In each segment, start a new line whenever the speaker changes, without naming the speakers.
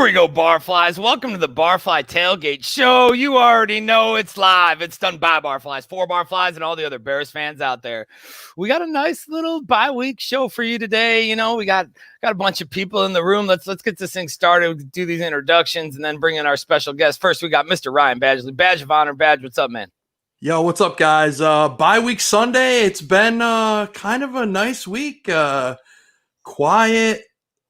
Here we go, Barflies. Welcome to the Barfly Tailgate Show. You already know it's live. It's done by Barflies, for Barflies, and all the other Bears fans out there. We got a nice little bye-week show for you today. You know, we got a bunch of people in the room. Let's get this thing started. We do these introductions and then bring in our special guest. First, we got Mr. Ryan Badgley. Badge of Honor. Badge, what's up, man?
Yo, what's up, guys? Bye-week Sunday. It's been kind of a nice week. Quiet,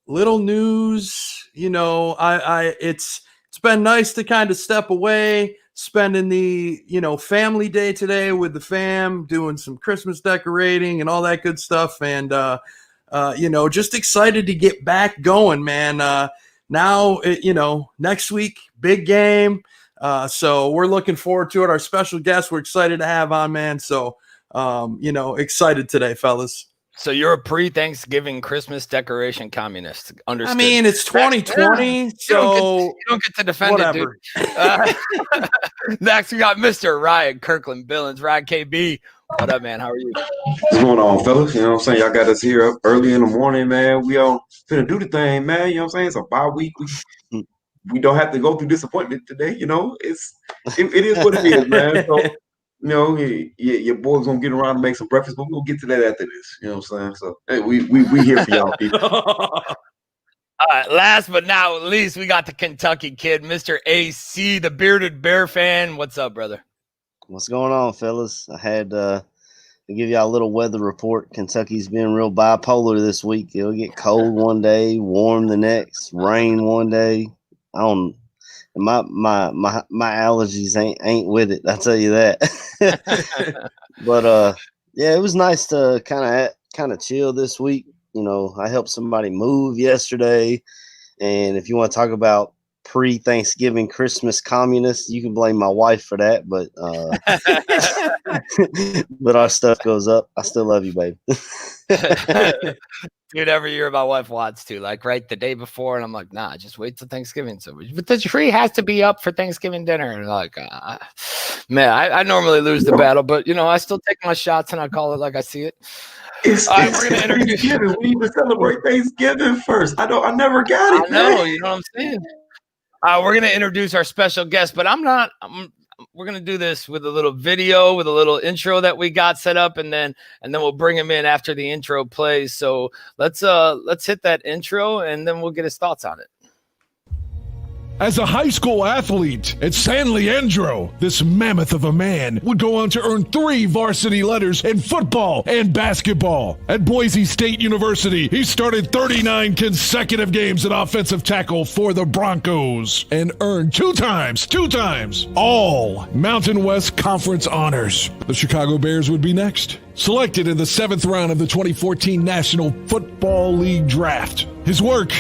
little news. You know, it's been nice to kind of step away, spending the, family day today with the fam, doing some Christmas decorating and all that good stuff. And, just excited to get back going, man. Now, next week, big game. So we're looking forward to it. Our special guest, we're excited to have on, man. So, excited today, fellas.
So you're a pre-Thanksgiving Christmas decoration communist. Understood.
I mean, it's 2020, so
you don't get to defend
whatever.
it, dude. Next, we got Mr. Ryan Kirkland Billings. Ryan KB, what up, man? How are you?
What's going on, fellas? You know what I'm saying? Y'all got us here up early in the morning, man. We all finna do the thing, man. You know what I'm saying? It's a bye week. We don't have to go through disappointment today. You know, it is what it is, man. So, your boys gonna get around to make some breakfast, but we'll get to that after this. You know what I'm saying? So, hey, we here for y'all people.
All right, last but not least, we got the Kentucky kid, Mr. AC, the bearded Bear fan. What's up, brother?
What's going on, fellas? I had to give y'all a little weather report. Kentucky's been real bipolar this week. It'll get cold one day, warm the next, rain one day. My allergies ain't with it. I'll tell you that. But yeah, it was nice to kind of chill this week. You know, I helped somebody move yesterday, and if you want to talk about pre-Thanksgiving Christmas communists, you can blame my wife for that. But but our stuff goes up. I still love you, baby.
Dude, every year my wife wants to, like, right the day before, and I'm like, nah, just wait till Thanksgiving. So, but the tree has to be up for Thanksgiving dinner. And like, man, I normally lose the battle, but I still take my shots and I call it like I see it.
It's Thanksgiving. We need to celebrate Thanksgiving first. I never got it.
I know, you know what I'm saying? We're gonna introduce our special guest, but we're gonna do this with a little video, with a little intro that we got set up, and then we'll bring him in after the intro plays. So let's hit that intro, and then we'll get his thoughts on it.
As a high school athlete at San Leandro, this mammoth of a man would go on to earn 3 varsity letters in football and basketball. At Boise State University, he started 39 consecutive games at offensive tackle for the Broncos and earned two times, all Mountain West Conference honors. The Chicago Bears would be next. Selected in the 7th round of the 2014 National Football League Draft. His work,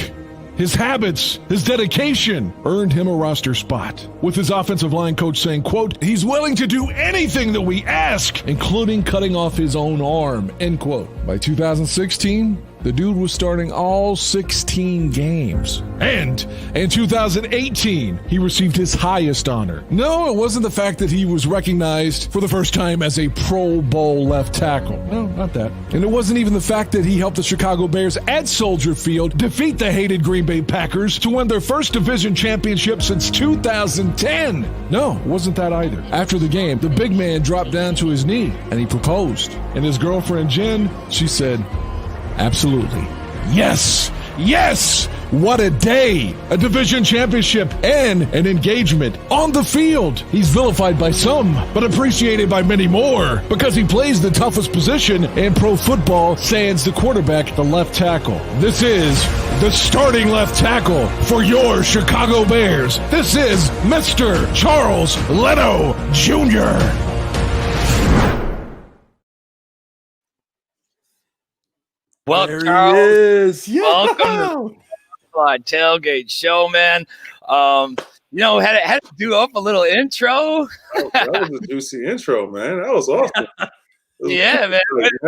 his habits, his dedication earned him a roster spot. With his offensive line coach saying, quote, he's willing to do anything that we ask, including cutting off his own arm, end quote. By 2016, the dude was starting all 16 games. And in 2018, he received his highest honor. No, it wasn't the fact that he was recognized for the first time as a Pro Bowl left tackle. No, not that. And it wasn't even the fact that he helped the Chicago Bears at Soldier Field defeat the hated Green Bay Packers to win their first division championship since 2010. No, it wasn't that either. After the game, the big man dropped down to his knee and he proposed. And his girlfriend, Jen, she said, absolutely. Yes! Yes! What a day! A division championship and an engagement on the field. He's vilified by some, but appreciated by many more because he plays the toughest position in pro football, sans the quarterback, the left tackle. This is the starting left tackle for your Chicago Bears. This is Mr. Charles Leno Jr.
Well,
there
Charles,
he is. Yeah.
Welcome to the Barfly Tailgate Show, man. Had to do up a little intro.
Oh, that was a juicy intro, man. That was awesome.
Yeah, man.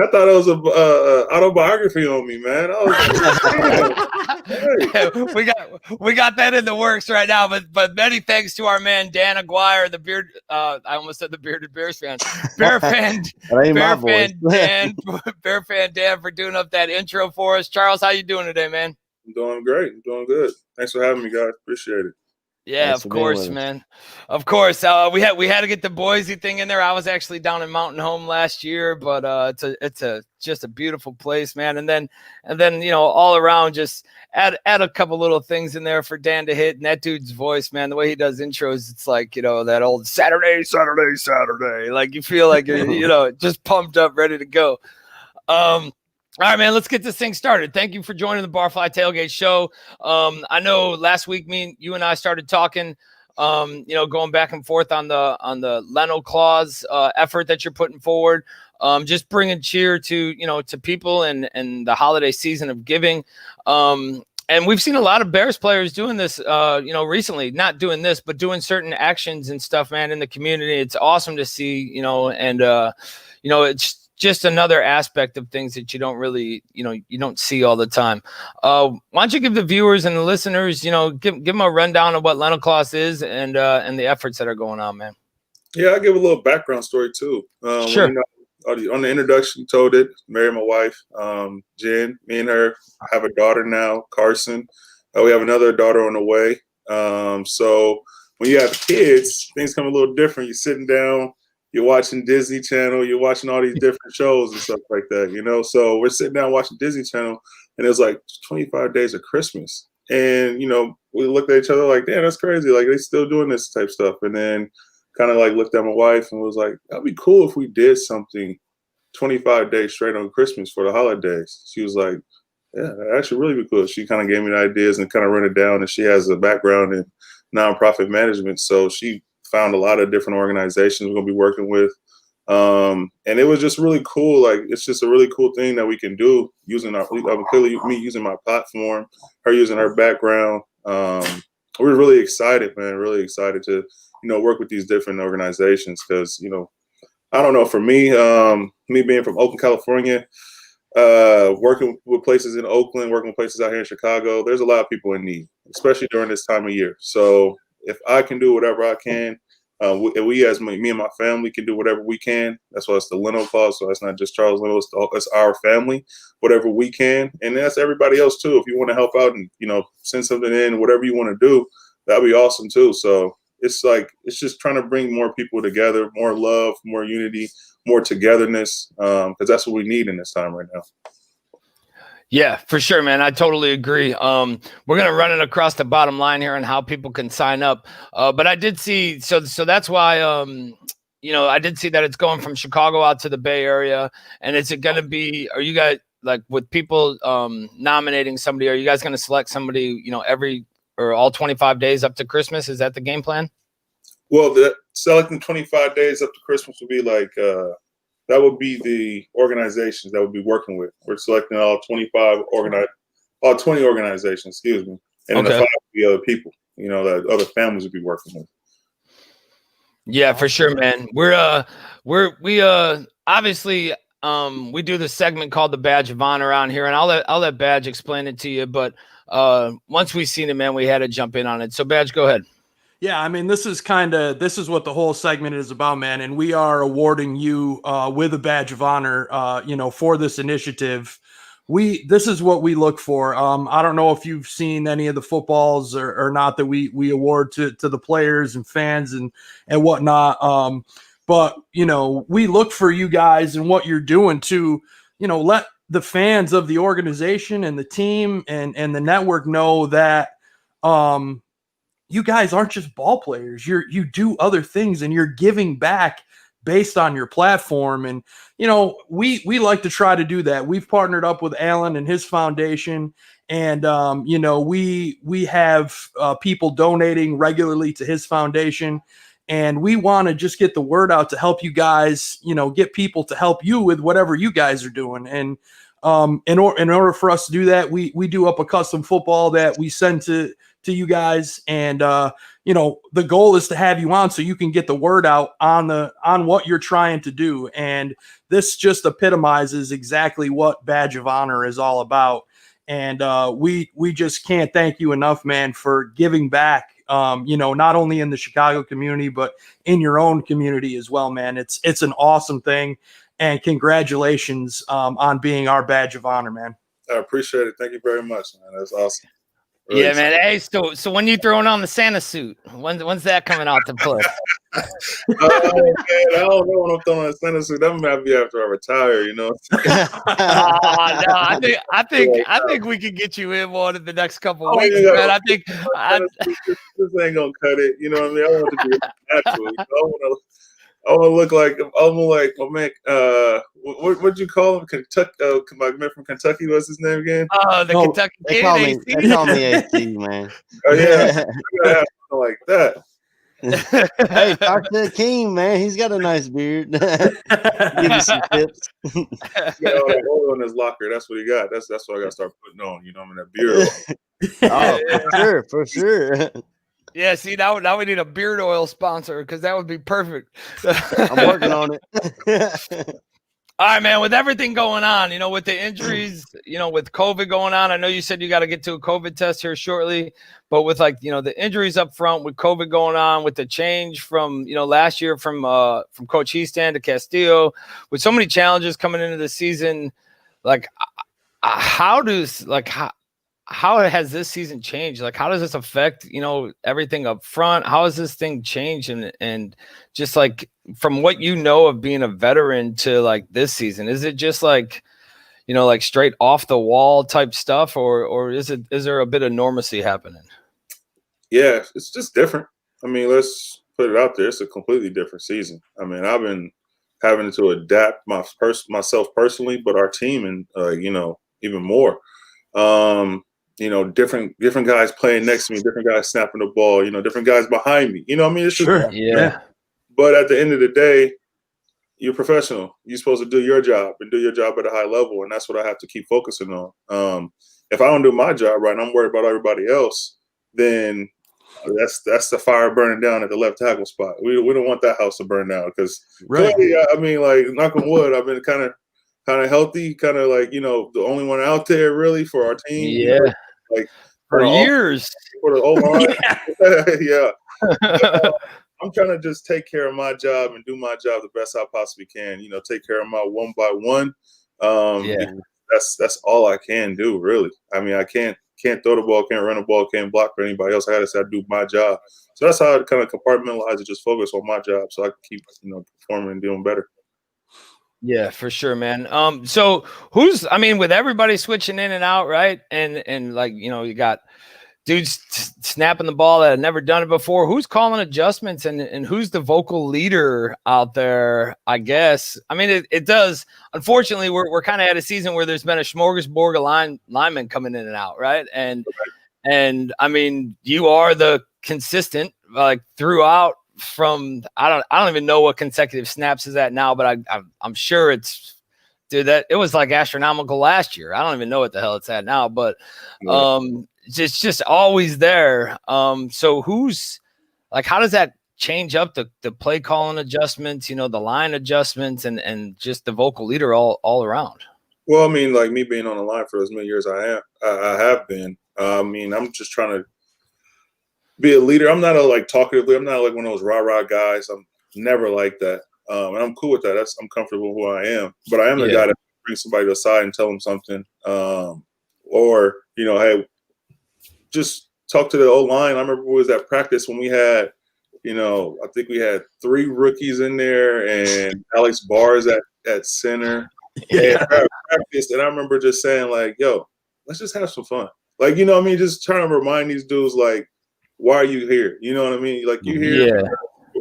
I thought it was a autobiography on me, man.
We got that in the works right now, but many thanks to our man Dan Aguirre, the beard. I almost said the bearded Bears fan, Bear fan Dan, for doing up that intro for us. Charles, how you doing today, man?
I'm doing great. I'm doing good. Thanks for having me, guys. Appreciate it.
Yeah,
Thanks
of
for being
course,
with us.
man. Of course. We had to get the Boise thing in there. I was actually down in Mountain Home last year, but it's just a beautiful place, man. And then all around, just add a couple little things in there for Dan to hit. And that dude's voice, man, the way he does intros, it's like that old Saturday. Like you feel like you're just pumped up, ready to go. All right, man, let's get this thing started. Thank you for joining the Barfly Tailgate Show. I know last week you and I started talking, going back and forth on the Leno Claus effort that you're putting forward. Just bringing cheer to people and the holiday season of giving. And we've seen a lot of Bears players doing this, recently, not doing this, but doing certain actions and stuff, man, in the community. It's awesome to see, it's just another aspect of things that you don't really, you don't see all the time. Why don't you give the viewers and the listeners, give them a rundown of what Leno Claus is and the efforts that are going on, man.
Yeah, I'll give a little background story too.
Sure.
On the introduction, told it, married my wife, Jen, me and her have a daughter now, Carson. We have another daughter on the way. So when you have kids, things come a little different. You're sitting down, you're watching Disney Channel, you're watching all these different shows and stuff like that, So we're sitting down watching Disney Channel, and it was like 25 days of Christmas. And, we looked at each other like, damn, that's crazy. Like, they still doing this type stuff. And then kind of like looked at my wife and was like, that'd be cool if we did something 25 days straight on Christmas for the holidays. She was like, yeah, that actually really be cool. She kind of gave me the ideas and kind of run it down. And she has a background in nonprofit management. So she found a lot of different organizations we're going to be working with. And it was just really cool. Like, it's just a really cool thing that we can do using clearly me using my platform, her using her background. We're really excited, man, really excited to, work with these different organizations. Cause, I don't know, for me, me being from Oakland, California, working with places in Oakland, working with places out here in Chicago, there's a lot of people in need, especially during this time of year. So if I can do whatever I can, we as me and my family can do whatever we can. That's why it's the Leno Claus. So it's not just Charles Leno, it's our family, whatever we can. And that's everybody else too. If you want to help out and, send something in, whatever you want to do, that'd be awesome too. So it's just trying to bring more people together, more love, more unity, more togetherness, because that's what we need in this time right now.
Yeah, for sure, man. I totally agree. We're going to run it across the bottom line here on how people can sign up. But I did see, so that's why, I did see that it's going from Chicago out to the Bay Area. And is it going to be, are you guys, like with people nominating somebody, are you guys going to select somebody, every or all 25 days up to Christmas? Is that the game plan?
Well, selecting 25 days up to Christmas would be like, that would be the organizations that would be working with. We're selecting all 20 organizations, excuse me. And then the 5 would be other people, that other families would be working with.
Yeah, for sure, man. We obviously we do this segment called the Badge of Honor around here, and I'll let Badge explain it to you. But once we seen it, man, we had to jump in on it. So Badge, go ahead.
Yeah, I mean, this is what the whole segment is about, man. And we are awarding you with a badge of honor, for this initiative. This is what we look for. I don't know if you've seen any of the footballs or not that we award to the players and fans and whatnot. But, we look for you guys and what you're doing to, let the fans of the organization and the team and the network know that, you guys aren't just ball players. You do other things and you're giving back based on your platform. And, we like to try to do that. We've partnered up with Alan and his foundation. And, we have people donating regularly to his foundation. And we want to just get the word out to help you guys, get people to help you with whatever you guys are doing. And in order for us to do that, we do up a custom football that we send to you guys. And, the goal is to have you on so you can get the word out on what you're trying to do. And this just epitomizes exactly what Badge of Honor is all about. And we just can't thank you enough, man, for giving back, not only in the Chicago community, but in your own community as well, man. It's an awesome thing. And congratulations on being our Badge of Honor, man.
I appreciate it. Thank you very much, man. That's awesome. Really
Yeah, man. Hey, so when you throwing on the Santa suit? When's that coming out to play?
Oh man, I don't know when I'm throwing a Santa suit. That might be after I retire, you know.
No, I think we can get you in one in the next couple of weeks, man. I think
this ain't gonna cut it. You know what I mean? I want it to be natural. You know? I want to look like my man. What'd you call him? Kentucky. My man from Kentucky. What's his name again?
Oh, the Kentucky
They
Kid.
call me AC, man.
Oh yeah, I gotta have something like that.
Hey, talk to King, man. He's got a nice beard. Give you some tips.
He got all the oil in his locker. That's what he got. That's what I got to start putting on. You know, I mean, that beard.
Oh, for sure.
Yeah, see, now we need a beard oil sponsor because that would be perfect.
I'm working on it.
All right, man, with everything going on, you know, with the injuries, you know, with COVID going on, I know you said you got to get to a COVID test here shortly, but with like, you know, the injuries up front with COVID going on, with the change from, you know, last year from Coach Heaston to Castillo, with so many challenges coming into the season, like how has this season changed? Like, how does this affect, you know, everything up front? How has this thing changed? And just like from what you know of being a veteran to like this season, is it just like, you know, like straight off the wall type stuff, or is there a bit of normalcy happening?
Yeah, it's just different. I mean, let's put it out there. It's a completely different season. I mean, I've been having to adapt myself personally, but our team and you know, even more. You know, different guys playing next to me, different guys snapping the ball, you know, different guys behind me. You know what I mean? It's just,
Sure.
Yeah.
But at the end of the day, you're professional. You're supposed to do your job and do your job at a high level. And that's what I have to keep focusing on. If I don't do my job right and I'm worried about everybody else, then that's the fire burning down at the left tackle spot. We don't want that house to burn down because clearly, I mean, like, knock on wood, I've been kind of healthy, kind of like, you know, the only one out there really for our team.
Yeah.
You know, like
For years.
For the O-line. Yeah. I'm trying to just take care of my job and do my job the best I possibly can. You know, take care of my one by one. That's all I can do, really. I mean, I can't throw the ball, can't run the ball, can't block for anybody else. I got to do my job. So that's how I kind of compartmentalize it, just focus on my job so I can keep, you know, performing and doing better.
Yeah, for sure, man. So I mean, with everybody switching in and out, right? And like, you know, you got dudes snapping the ball that had never done it before. Who's calling adjustments and who's the vocal leader out there, I guess? I mean, it does. Unfortunately, we're kind of at a season where there's been a smorgasbord of linemen coming in and out, right? And I mean, you are the consistent, like, throughout from I don't even know what consecutive snaps is at now, but I'm sure it's, dude, that it was like astronomical last year. I don't even know what the hell it's at now, but it's just always there. So who's like, how does that change up the play calling adjustments, you know, the line adjustments and just the vocal leader all around?
Well, I mean, like me being on the line for as many years I have been. I mean, I'm just trying to be a leader. I'm not a like talkative leader. I'm not like one of those rah-rah guys. I'm never like that. And I'm cool with that. I'm comfortable with who I am. But I am the guy that brings somebody to the side and tell them something. Or, you know, hey, just talk to the O-line. I remember it was at practice when we had, you know, I think we had 3 rookies in there and Alex Barrs at center. Yeah. And practice, and I remember just saying, like, yo, let's just have some fun. Like, you know what I mean? Just trying to remind these dudes, like, why are you here? You know what I mean? Like, you're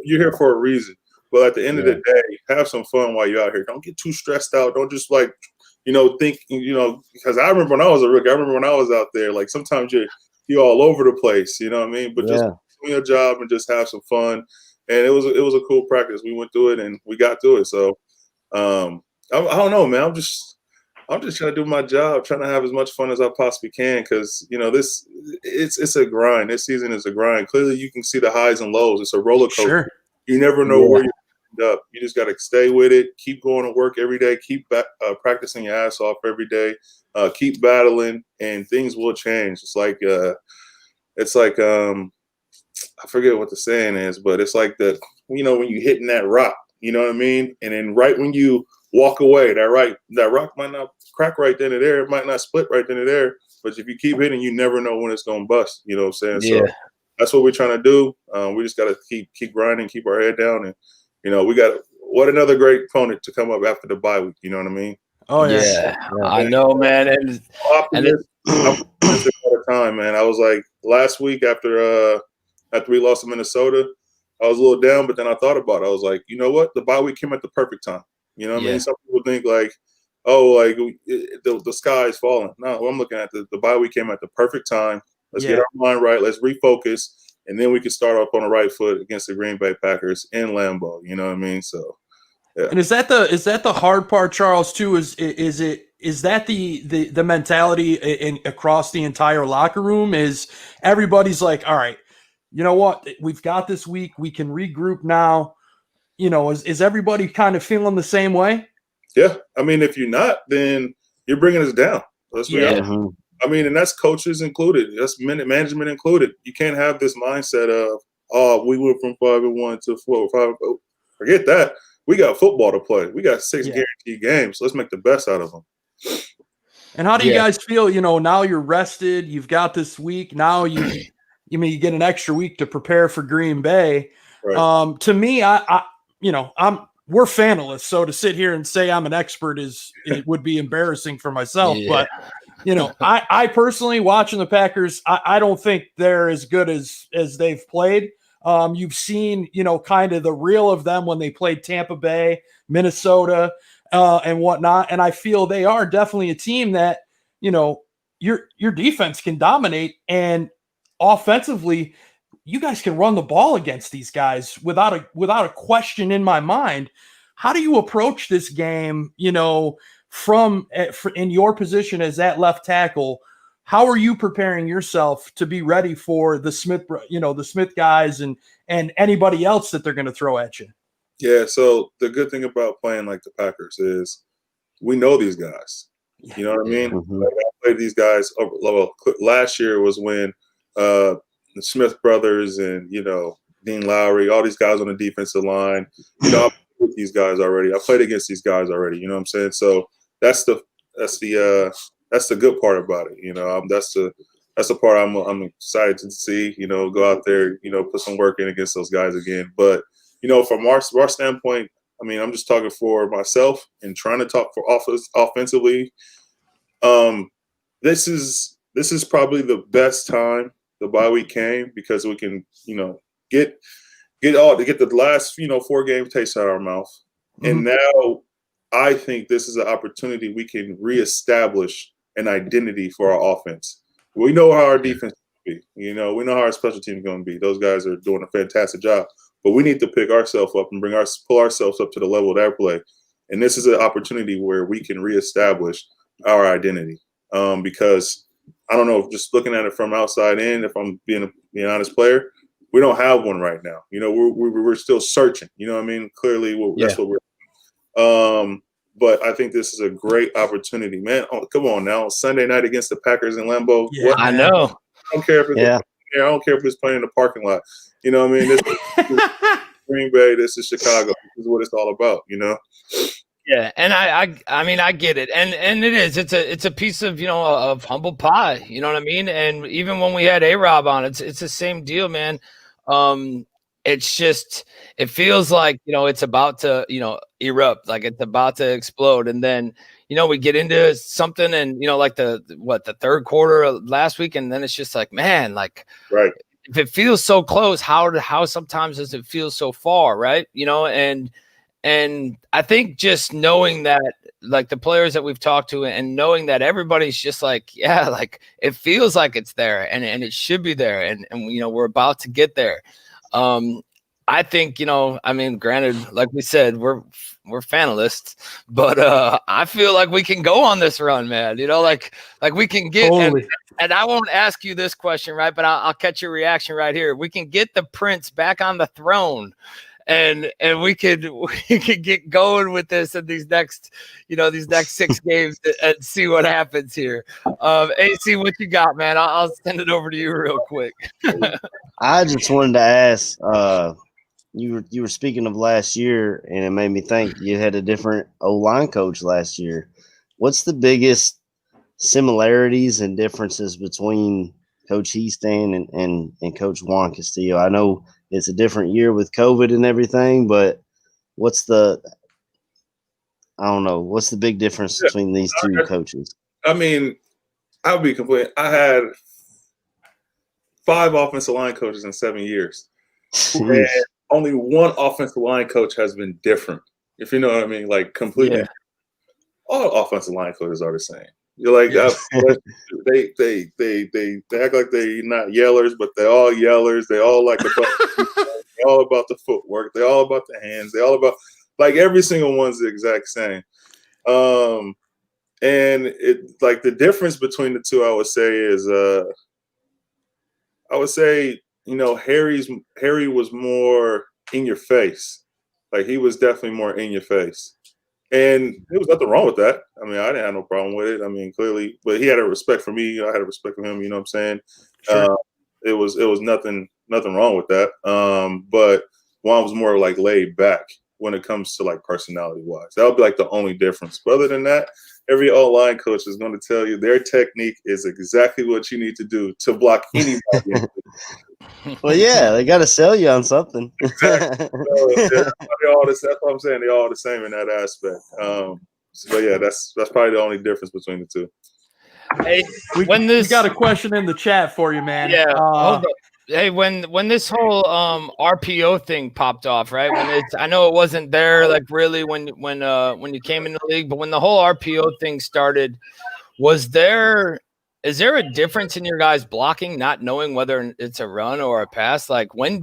here for a reason. But at the end of the day, have some fun while you're out here. Don't get too stressed out. Don't just, like, you know, think, you know, because I remember when I was a rookie, I remember when I was out there, like, sometimes you're all over the place, you know what I mean? But just do your job and just have some fun. And it was a cool practice. We went through it and we got through it. So I don't know, man. I'm just trying to do my job, trying to have as much fun as I possibly can, because, you know, it's a grind. This season is a grind. Clearly, you can see the highs and lows. It's a roller coaster.
Sure.
You never know where you end up. You just got to stay with it. Keep going to work every day. Keep practicing your ass off every day. Keep battling, and things will change. It's like I forget what the saying is, but it's like you know, when you hitting that rock, you know what I mean? And then right when you walk away. That rock might not crack right then and there. It might not split right then and there. But if you keep hitting, you never know when it's going to bust. You know what I'm saying?
Yeah.
So that's what we're trying to do. We just got to keep grinding, keep our head down. And, we got what another great opponent to come up after the bye week. You know what I mean?
Oh,
Yeah, I know, man. And
I'm optimistic all the time, man. I was like last week after we lost to Minnesota, I was a little down, but then I thought about it. I was like, you know what? The bye week came at the perfect time. You know what I mean? Some people think like, oh, like the sky is falling. No, I'm looking at the bye week came at the perfect time. Let's get our mind right. Let's refocus, and then we can start off on the right foot against the Green Bay Packers in Lambeau. You know what I mean? So, yeah.
And is that the hard part, Charles? Too is that the mentality across the entire locker room? Is everybody's like, all right, you know what? We've got this week. We can regroup now. Is everybody kind of feeling the same way?
Yeah. I mean, if you're not, then you're bringing us down. Let's be honest. I mean, and that's coaches included. That's management included. You can't have this mindset of, oh, we went from 5-1 to 4-5. Forget that. We got football to play. We got 6 guaranteed games. Let's make the best out of them.
And how do you guys feel? Now you're rested. You've got this week. Now you get an extra week to prepare for Green Bay. Right. To me, we're fanalists, so to sit here and say I'm an expert it would be embarrassing for myself. But I personally, watching the Packers, I don't think they're as good as they've played. You've seen, kind of the real of them when they played Tampa Bay, Minnesota, and whatnot. And I feel they are definitely a team that, your defense can dominate, and offensively, you guys can run the ball against these guys without a question in my mind. How do you approach this game, from in your position as that left tackle? How are you preparing yourself to be ready for the Smith guys and anybody else that they're going to throw at you?
Yeah. So the good thing about playing like the Packers is we know these guys. You know what I mean?
Mm-hmm.
Like, I played these guys. Last year was when the Smith brothers and Dean Lowry, all these guys on the defensive line. I played with these guys already. I played against these guys already. You know what I'm saying? So that's the good part about it. That's the part I'm excited to see. Go out there, put some work in against those guys again. But from our standpoint, I mean, I'm just talking for myself and trying to talk for offensively. This is probably the best time the bye week came because we can, get the last, 4 games taste out of our mouth. Mm-hmm. And now I think this is an opportunity we can reestablish an identity for our offense. We know how our defense is going to be. We know how our special team is going to be. Those guys are doing a fantastic job. But we need to pick ourselves up and pull ourselves up to the level of their play. And this is an opportunity where we can reestablish our identity. Because I don't know, just looking at it from outside in, if I'm being an honest player, we don't have one right now. We're still searching. You know what I mean? Clearly, that's what we're. But I think this is a great opportunity, man. Oh, come on now, Sunday night against the Packers in Lambeau.
Yeah, I know.
I don't care if it's I don't care if it's playing in the parking lot. You know what I mean? This is Green Bay. This is Chicago. This is what it's all about.
Yeah, and I mean I get it, and it is. It's a piece of of humble pie. You know what I mean? And even when we had A-Rob on, it's the same deal, man. It's just it feels like it's about to erupt, like it's about to explode, and then we get into something, and like the third quarter of last week, and then it's just like, man, like
right.
If it feels so close, how sometimes does it feel so far, right? And I think just knowing that, like the players that we've talked to, and knowing that everybody's just like, yeah, like it feels like it's there, and it should be there, and we're about to get there. I think I mean, granted, like we said, we're fanalists, but I feel like we can go on this run, man. Like we can get.
Totally.
And I won't ask you this question, right? But I'll catch your reaction right here. We can get the prince back on the throne, and we could get going with this in these next 6 games and see what happens here. AC, what you got, man? I'll send it over to you real quick.
I just wanted to ask, you were speaking of last year, and it made me think you had a different O-line coach last year. What's the biggest similarities and differences between Coach Heastan and Coach Juan Castillo? I know it's a different year with COVID and everything, but what's the big difference between these two coaches?
I mean, I'll be complete. I had 5 offensive line coaches in 7 years. And only one offensive line coach has been different. If you know what I mean, like completely.
Yeah.
All offensive line coaches are the same. You're like they act like they're not yellers, but they're all yellers. They all like they all about the footwork. They all about the hands. They all about like every single one's the exact same. And it like the difference between the two, I would say is Harry was more in your face. Like he was definitely more in your face. And there was nothing wrong with that. I mean, I didn't have no problem with it. I mean, clearly, but he had a respect for me. I had a respect for him. You know what I'm saying? Sure. It was nothing wrong with that. But Juan was more like laid back when it comes to like personality wise. That would be like the only difference. But other than that, every O-line coach is going to tell you their technique is exactly what you need to do to block anybody.
Well, yeah, they got to sell you on something.
Exactly. That's what I'm saying. They're all the same in that aspect. So yeah, that's probably the only difference between the two.
Hey,
we got a question in the chat for you, man.
Yeah. Hold up. Hey, when this whole RPO thing popped off, right? I know it wasn't there like really when you came in the league, but when the whole RPO thing started, is there a difference in your guys blocking, not knowing whether it's a run or a pass? Like when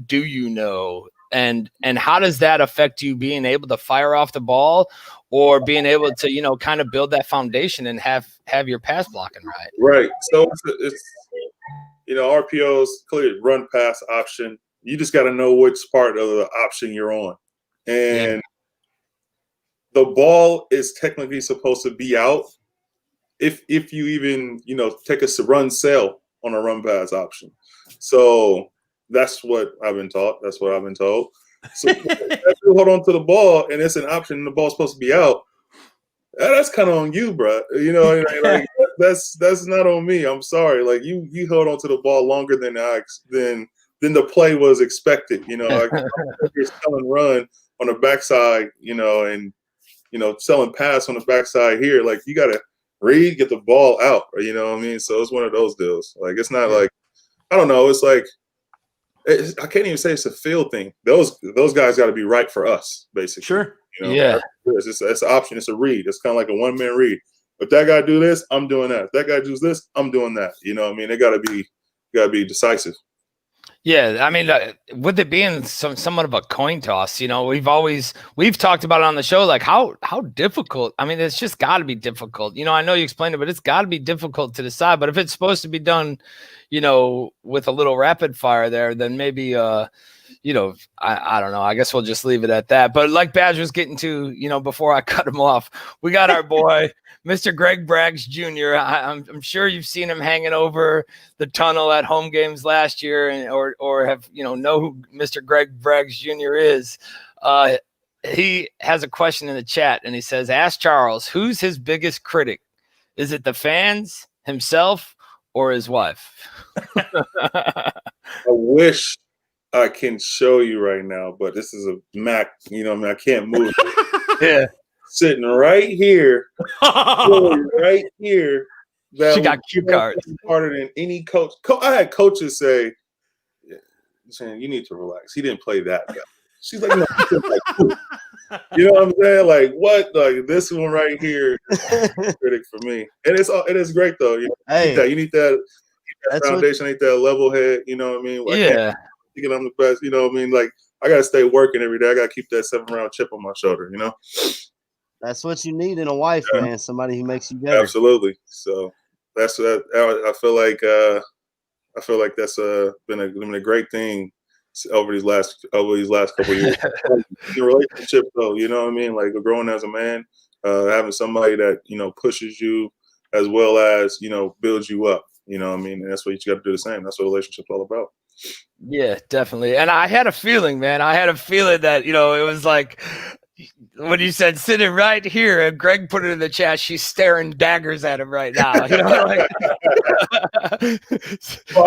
do you know? And how does that affect you being able to fire off the ball or being able to, kind of build that foundation and have your pass blocking right?
Right. So it's RPOs, clearly run pass option. You just got to know which part of the option you're on. And the ball is technically supposed to be out if you even, take a run sail on a run pass option. So that's what I've been taught. That's what I've been told. So if you hold on to the ball and it's an option and the ball's supposed to be out, that's kind of on you, bro. Like, that's not on me. I'm sorry. Like you held on to the ball longer than the play was expected. Like you're selling run on the backside, and selling pass on the backside here. Like you gotta read, get the ball out. You know what I mean? So it's one of those deals. Like it's not like I don't know. It's like I can't even say it's a field thing. Those guys got to be right for us, basically.
Sure.
Yeah.
It's an option. It's a read. It's kind of like a one-man read. If that guy do this, I'm doing that. If that guy does this, I'm doing that. You know what I mean? They got to be decisive.
Yeah, I mean, with it being somewhat of a coin toss, we've talked about it on the show, like how difficult. I mean, it's just got to be difficult. I know you explained it, but it's got to be difficult to decide. But if it's supposed to be done, with a little rapid fire there, then maybe, I don't know. I guess we'll just leave it at that. But like Badge was getting to, before I cut him off, we got our boy, Mr. Greg Braggs Jr. I'm sure you've seen him hanging over the tunnel at home games last year, or have know who Mr. Greg Braggs Jr. is. He has a question in the chat, and he says, "Ask Charles, who's his biggest critic? Is it the fans, himself, or his wife?"
I wish I can show you right now, but this is a Mac. I can't move.
Yeah.
Sitting right here, right here.
She got cue cards.
Harder than any coach. I had coaches say, "You need to relax. He didn't play that guy." She's like, "No." You know what I'm saying? Like what? Like this one right here, critic for me. And it is great though. You need that foundation, need that level head. You know what I mean? Like,
yeah.
Thinking I'm the best. You know what I mean? Like I gotta stay working every day. I gotta keep that 7-round chip on my shoulder.
That's what you need in a wife, man. Somebody who makes you better.
Absolutely. So that's what I feel like. I feel like that's been a great thing over these last couple of years. The relationship, though, you know what I mean? Like growing as a man, having somebody that pushes you as well as builds you up. You know what I mean? And that's what you got to do the same. That's what a relationship's all about.
Yeah, definitely. And I had a feeling, man. I had a feeling that, it was like when you said sitting right here, and Greg put it in the chat, she's staring daggers at him right now. Like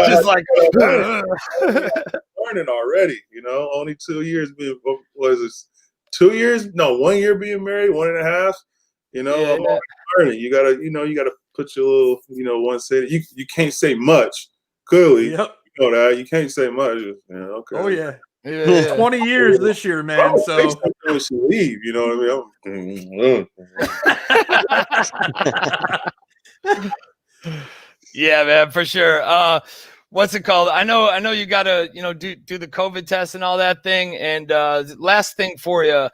just like
learning already, only 2 years being, what is this? 2 years? No, 1 year being married, 1.5. I'm already learning. You gotta put your little, one say. You can't say much. Clearly,
Yep.
you know that. You can't say much. Okay.
Oh yeah.
yeah.
20 years this year, man.
Say
So
something when she leave. You know what I mean?
Yeah, man, for sure. What's it called? I know you gotta, do the COVID test and all that thing. And last thing for you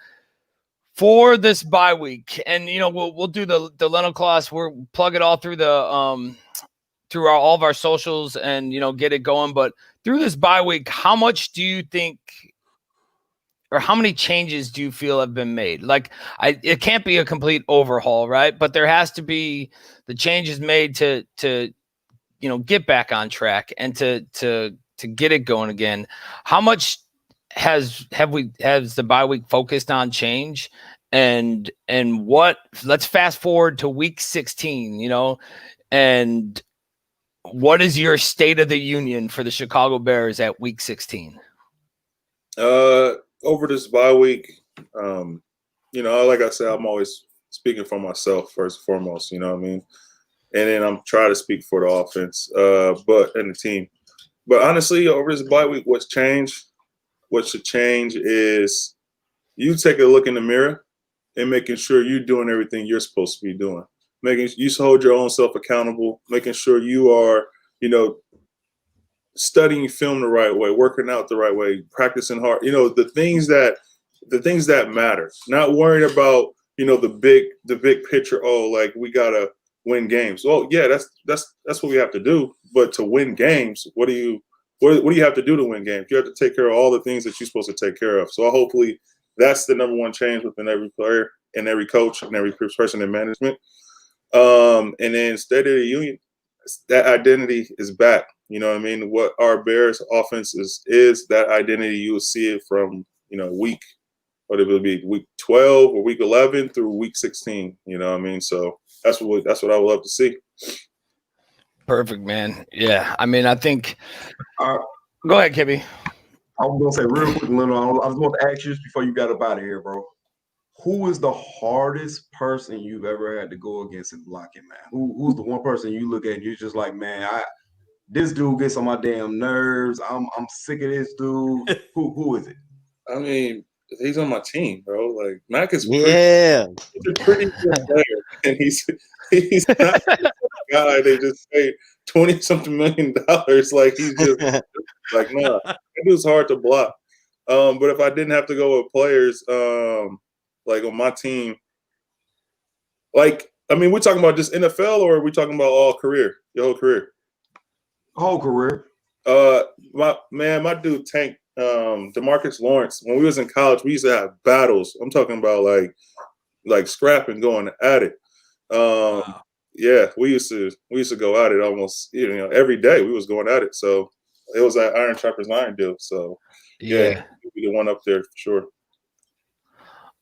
for this bye week, and we'll do the Leno Claus. We'll plug it all through the through all of our socials and get it going. But through this bye week, how much do you think, or how many changes do you feel have been made? Like, it can't be a complete overhaul, right? But there has to be the changes made to get back on track and to get it going again. How much has the bye week focused on change? And what? Let's fast forward to week 16. And what is your state of the union for the Chicago Bears at week 16?
Over this bye week, like I said, I'm always speaking for myself first and foremost, you know what I mean? And then I'm trying to speak for the offense, and the team. But honestly, over this bye week, what should change is you take a look in the mirror and making sure you're doing everything you're supposed to be doing. You hold your own self accountable, making sure you are, studying film the right way, working out the right way, practicing hard, the things that matter, not worrying about, the big picture. Oh, like we gotta win games. Well, yeah, that's what we have to do. But to win games, what do you have to do to win games? You have to take care of all the things that you're supposed to take care of. So hopefully that's the number one change within every player and every coach and every person in management. And then State of the Union, that identity is back. You know what I mean? What our Bears offense is that identity. You will see it from, week, what it will be, week 12 or week 11 through week 16. You know what I mean? So that's what I would love to see.
Perfect, man. Yeah. I mean, I think go ahead, Kibby.
I was gonna say real quick, Leno. I was going to ask you this before you got up out of here, bro. Who is the hardest person you've ever had to go against in blocking, man? Who's the one person you look at and you're just like, man, this dude gets on my damn nerves. I'm sick of this dude. Who is it?
I mean, he's on my team, bro. Like Mac is
he's
a pretty good player, and he's not a guy they just pay $20-something million. Like he's just like, no, that dude's hard to block. But if I didn't have to go with players, like on my team, like, I mean, we're talking about just NFL, or are we talking about your whole career?
Whole career.
My dude Tank, DeMarcus Lawrence. When we was in college, we used to have battles. I'm talking about like scrapping, going at it.
Wow.
Yeah, we used to go at it almost every day. We was going at it. So it was that iron sharpens iron deal. So yeah, be the one up there for sure.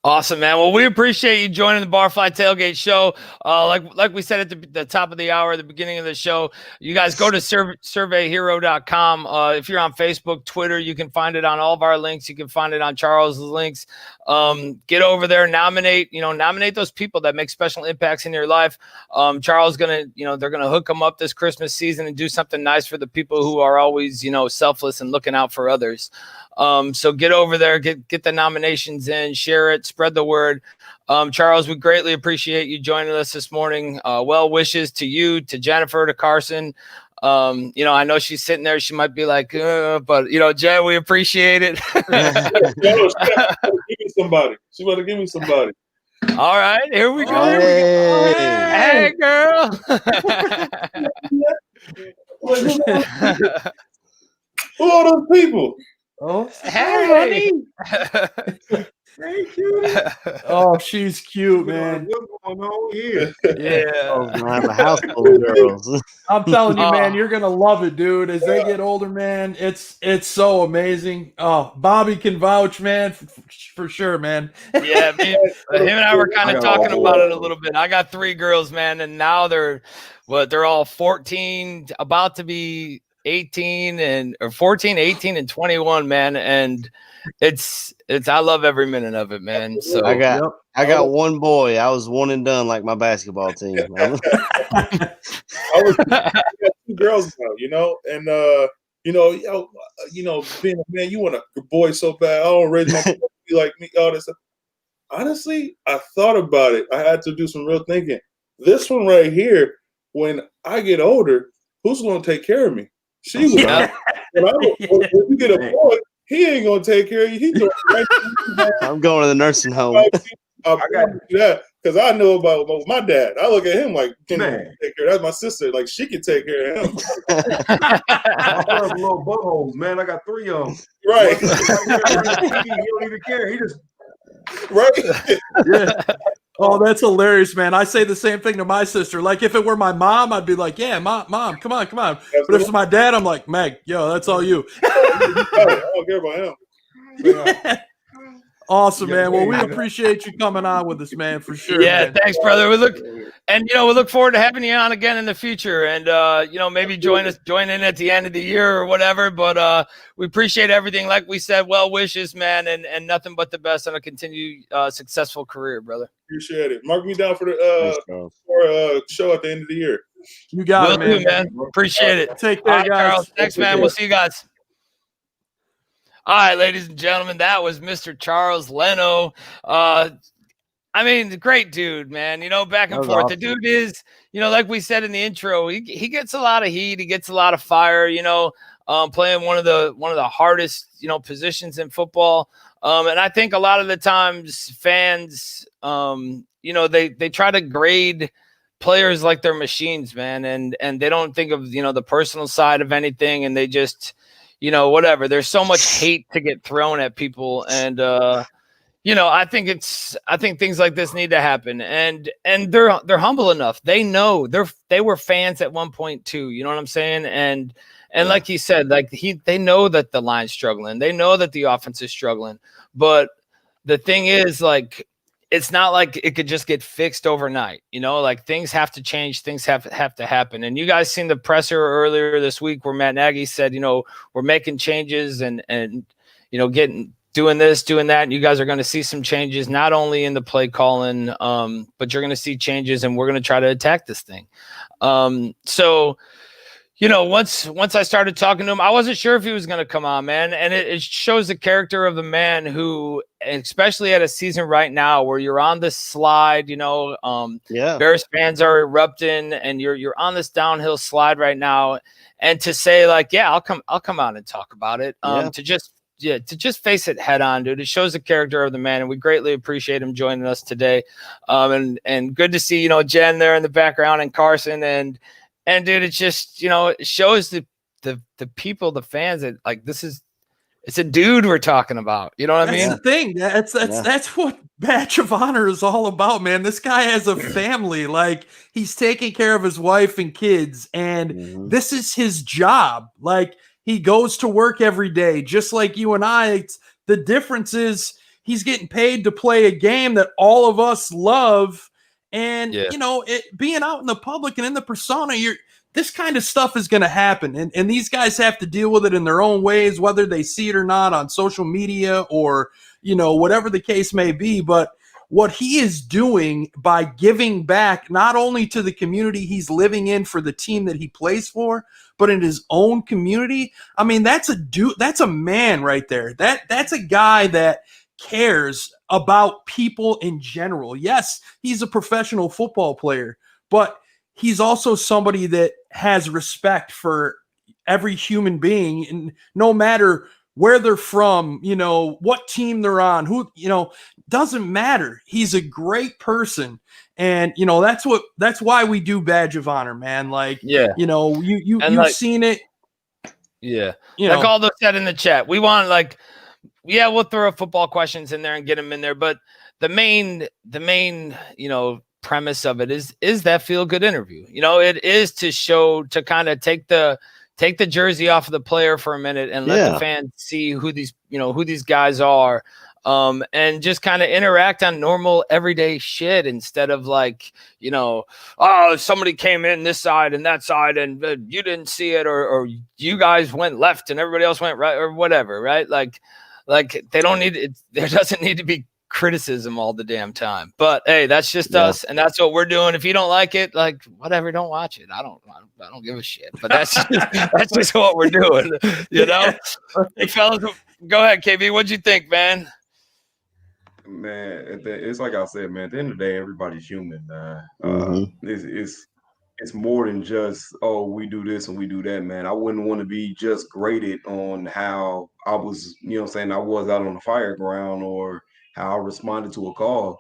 Awesome, man. Well, we appreciate you joining the Barfly Tailgate Show. Like we said at the top of the hour, the beginning of the show, you guys go to surveyhero.com. If you're on Facebook, Twitter, you can find it on all of our links. You can find it on Charles' links. Get over there, nominate those people that make special impacts in your life. Charles they're gonna hook them up this Christmas season and do something nice for the people who are always, selfless and looking out for others. So get over there, get the nominations in, share it, spread the word. Charles, we greatly appreciate you joining us this morning. Well wishes to you, to Jennifer, to Carson. I know she's sitting there. She might be like, but Jen, we appreciate it.
She better give me somebody.
All right, here we go.
Hey,
girl.
Who are those people?
Oh,
hey.
Thank you.
Oh, she's cute, man.
What's going on here?
Oh, I have a house full of girls.
I'm telling you, man,
Oh.
you're gonna love it, dude. As they get older, man, it's so amazing. Oh, Bobby can vouch, man, for sure, man.
Yeah, him and I were kind
I
of
got
talking
all
about
four.
it a little bit. I got 3 girls, man, and now they're all 14, about to be 18 or 14, 18, and 21, man. And it's I love every minute of it, man. So
I got one boy. I was one and done like my basketball team.
I got 2 girls now, and being a man, you want a boy so bad. I don't raise my boy to be like me, all this stuff. Honestly, I thought about it. I had to do some real thinking. This one right here, when I get older, who's going to take care of me? She will.
Yeah.
When you get a boy, he ain't going to take care of you. He's
I'm going to the nursing home.
I got that because I know about my dad. I look at him like, can
Man.
take care? That's my sister. Like she can take care of him.
I love little buttholes, man. I got 3 of them.
Right.
He don't even care. He just
Right.
Yeah. Oh, that's hilarious, man. I say the same thing to my sister. Like, if it were my mom, I'd be like, yeah, mom, come on. But if it's my dad, I'm like, Meg, yo, that's all you.
I don't care about him.
Awesome, man. Well, we appreciate you coming on with us, man, for sure.
Yeah,
man.
thanks, brother. We look forward to having you on again in the future, and maybe join in at the end of the year or whatever. But we appreciate everything. Like we said, well wishes, man, and nothing but the best on a continued successful career, brother.
Appreciate it. Mark me down for the show at the end of the year.
You got
Will
it,
do,
man.
man. Appreciate it.
Take
All
care,
right,
guys.
Charles. Thanks, man. We'll see you guys. All right, ladies and gentlemen, that was Mr. Charles Leno. Great dude, man. Back and forth.
Awesome.
The dude is, like we said in the intro, he gets a lot of heat. He gets a lot of fire. Playing one of the hardest, positions in football. And I think a lot of the times fans, they try to grade players like they're machines, man, and they don't think of the personal side of anything, and they just whatever. There's so much hate to get thrown at people, and I think things like this need to happen, and they're humble enough. They know they were fans at one point too. You know what I'm saying? And like he said, they know that the line's struggling. They know that the offense is struggling, but the thing is, it's not like it could just get fixed overnight. Things have to change. Things have to happen. And you guys seen the presser earlier this week where Matt Nagy said, we're making changes and doing this, doing that. And you guys are going to see some changes, not only in the play calling, but you're going to see changes, and we're going to try to attack this thing. So once I started talking to him, I wasn't sure if he was going to come on, man. And it shows the character of the man who, especially at a season right now where you're on this slide, Bears fans are erupting and you're on this downhill slide right now. And to say I'll come on and talk about it. To just face it head on, dude. It shows the character of the man, and we greatly appreciate him joining us today. And good to see, Jen there in the background and Carson and dude, it's just, it shows the people, the fans that it's a dude we're talking about. You know what I mean?
That's the thing. That's what Badge of Honor is all about, man. This guy has a family. He's taking care of his wife and kids, and this is his job. He goes to work every day, just like you and I. The difference is he's getting paid to play a game that all of us love. And, being out in the public and in the persona, this kind of stuff is going to happen. And these guys have to deal with it in their own ways, whether they see it or not on social media or, whatever the case may be. But what he is doing by giving back, not only to the community he's living in for the team that he plays for, but in his own community. I mean, that's a man right there. That's a guy that cares about people in general. Yes, he's a professional football player, but he's also somebody that has respect for every human being, and no matter where they're from, what team they're on, who, doesn't matter. He's a great person. And, that's why we do Badge of Honor, man. You've seen it.
Yeah. Like Aldo said in the chat, we want we'll throw football questions in there and get them in there. But the main, premise of it is that feel good interview. It is to kind of take the jersey off of the player for a minute and let the fans see who these guys are. And just kind of interact on normal everyday shit instead of like, somebody came in this side and that side and you didn't see it, or you guys went left and everybody else went right, or whatever. Right. Like they don't need it. There doesn't need to be criticism all the damn time, but hey, that's just us. And that's what we're doing. If you don't like it, like whatever, don't watch it. I don't give a shit, but that's just what we're doing. Hey fellas, go ahead. KB, what'd you think, man?
Man, it's like I said, man. At the end of the day, everybody's human, man. It's more than just, oh, we do this and we do that, man. I wouldn't want to be just graded on how I was, I was out on the fire ground, or how I responded to a call.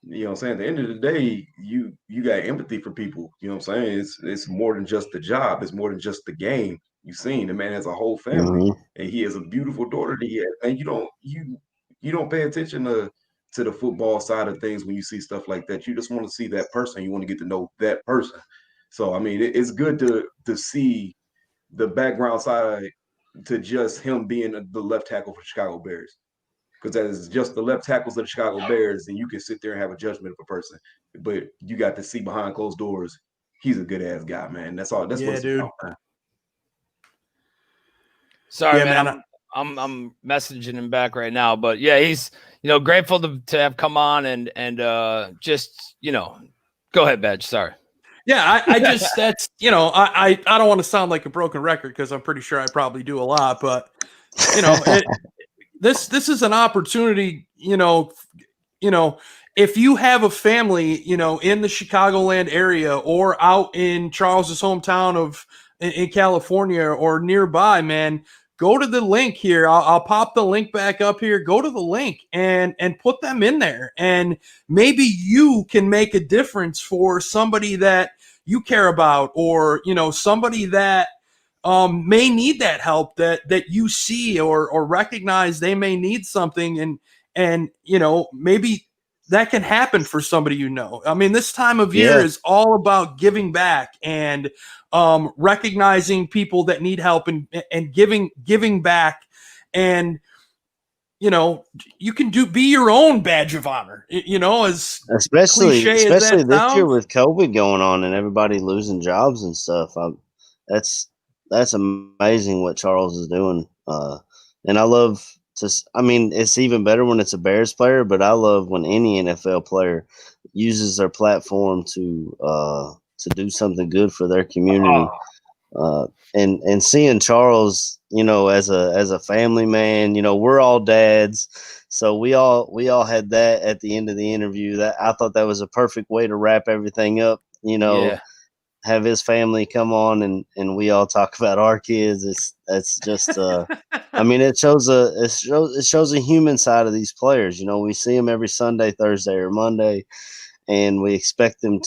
At the end of the day, you got empathy for people. It's more than just the job. It's more than just the game. You've seen the man has a whole family, and he has a beautiful daughter that he has. And you don't pay attention to the football side of things when you see stuff like that. You just want to see that person. You want to get to know that person. So, it's good to see the background side to just him being the left tackle for the Chicago Bears. Because as just the left tackles of the Chicago Bears, then you can sit there and have a judgment of a person. But you got to see behind closed doors, he's a good-ass guy, man. That's all. That's what's
dude.
about, man.
Sorry, man. I'm messaging him back right now, but yeah, he's grateful to have come on and just go ahead, Badge. Sorry.
Yeah, I just that's I don't want to sound like a broken record, because I'm pretty sure I probably do a lot, but this is an opportunity. If you have a family in the Chicagoland area or out in Charles's hometown in California or nearby, man, go to the link here. I'll pop the link back up here. Go to the link and put them in there. And maybe you can make a difference for somebody that you care about, or, somebody that may need that help that you see or recognize they may need something. And maybe that can happen for somebody. This time of year is all about giving back and recognizing people that need help and giving back. And you can be your own badge of honor, as
especially
as
this year with COVID going on and everybody losing jobs and stuff. That's amazing what Charles is doing. And I love it's even better when it's a Bears player, but I love when any NFL player uses their platform to do something good for their community. And seeing Charles, as a family man, we're all dads, so we all had that at the end of the interview. That I thought that was a perfect way to wrap everything up. Have his family come on and we all talk about our kids. That's just it shows a human side of these players. We see them every Sunday, Thursday, or Monday, and we expect them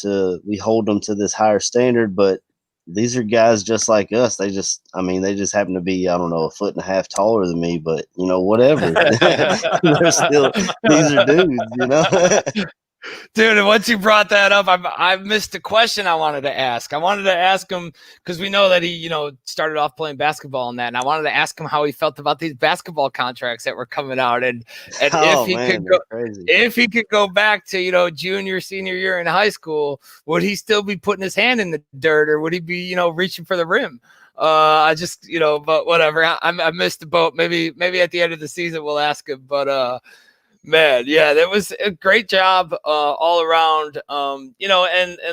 we hold them to this higher standard, but these are guys just like us. They just happen to be, I don't know, 1.5 feet taller than me, but whatever. They're still, these are dudes,
Dude, and once you brought that up, I missed a question I wanted to ask. I wanted to ask him, because we know that he, started off playing basketball and that, and I wanted to ask him how he felt about these basketball contracts that were coming out, and if he could go back to, junior, senior year in high school, would he still be putting his hand in the dirt, or would he be, reaching for the rim? I just, but whatever. I missed the boat. Maybe at the end of the season we'll ask him, but man, yeah, that was a great job all around. And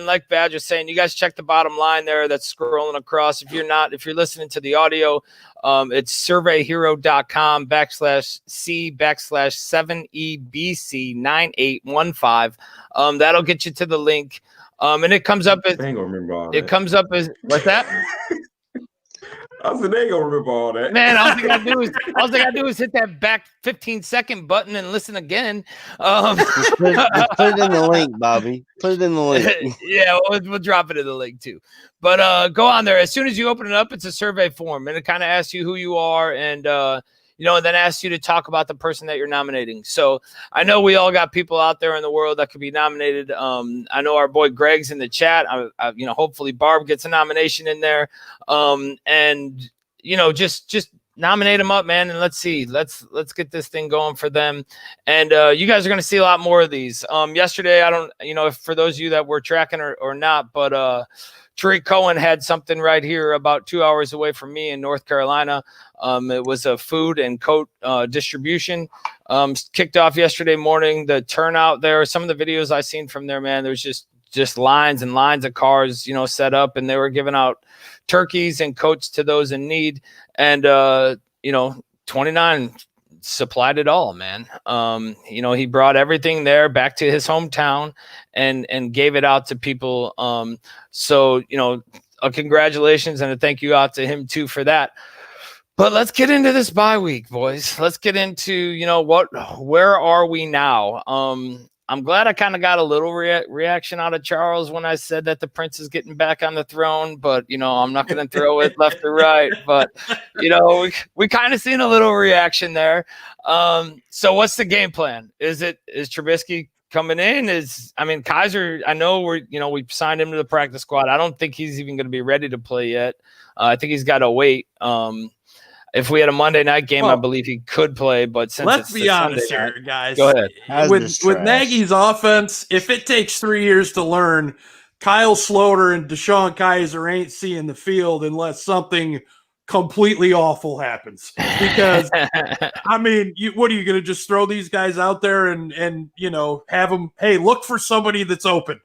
like Badge was saying, you guys check the bottom line there that's scrolling across. If you're listening to the audio, it's surveyhero.com /C/7EBC9815. That'll get you to the link. And it comes up as comes up as what's that?
I said they ain't gonna remember all that.
Man, all they gotta do is hit that back 15-second button and listen again.
Just put it in the link, Bobby. Put it in the link.
Yeah, we'll drop it in the link too. But go on there. As soon as you open it up, it's a survey form, and it kind of asks you who you are and and then ask you to talk about the person that you're nominating. So I know we all got people out there in the world that could be nominated. I know our boy Greg's in the chat. Hopefully Barb gets a nomination in there. And just nominate them up, man, and let's see. Let's get this thing going for them. And you guys are going to see a lot more of these. Yesterday, I don't, if for those of you that were tracking or not, but Tariq Cohen had something right here about 2 hours away from me in North Carolina. It was a food and coat distribution. Kicked off yesterday morning. The turnout there, some of the videos I seen from there, man, there's just lines and lines of cars, set up, and they were giving out turkeys and coats to those in need. And 29 supplied it all, man. He brought everything there back to his hometown and gave it out to people. So congratulations and a thank you out to him too for that. But let's get into this bye week, boys. Let's get into, where are we now? I'm glad I kind of got a little reaction out of Charles when I said that the prince is getting back on the throne, but, I'm not going to throw it left or right, but, we kind of seen a little reaction there. So what's the game plan? Is Trubisky coming in? Kaiser, I know we signed him to the practice squad. I don't think he's even going to be ready to play yet. I think he's got to wait. If we had a Monday night game, I believe he could play. But since
let's be honest here, guys.
Go ahead.
With Nagy's offense, if it takes 3 years to learn, Kyle Sloter and Deshaun Kaiser ain't seeing the field unless something completely awful happens. Because what are you going to just throw these guys out there and have them? Hey, look for somebody that's open.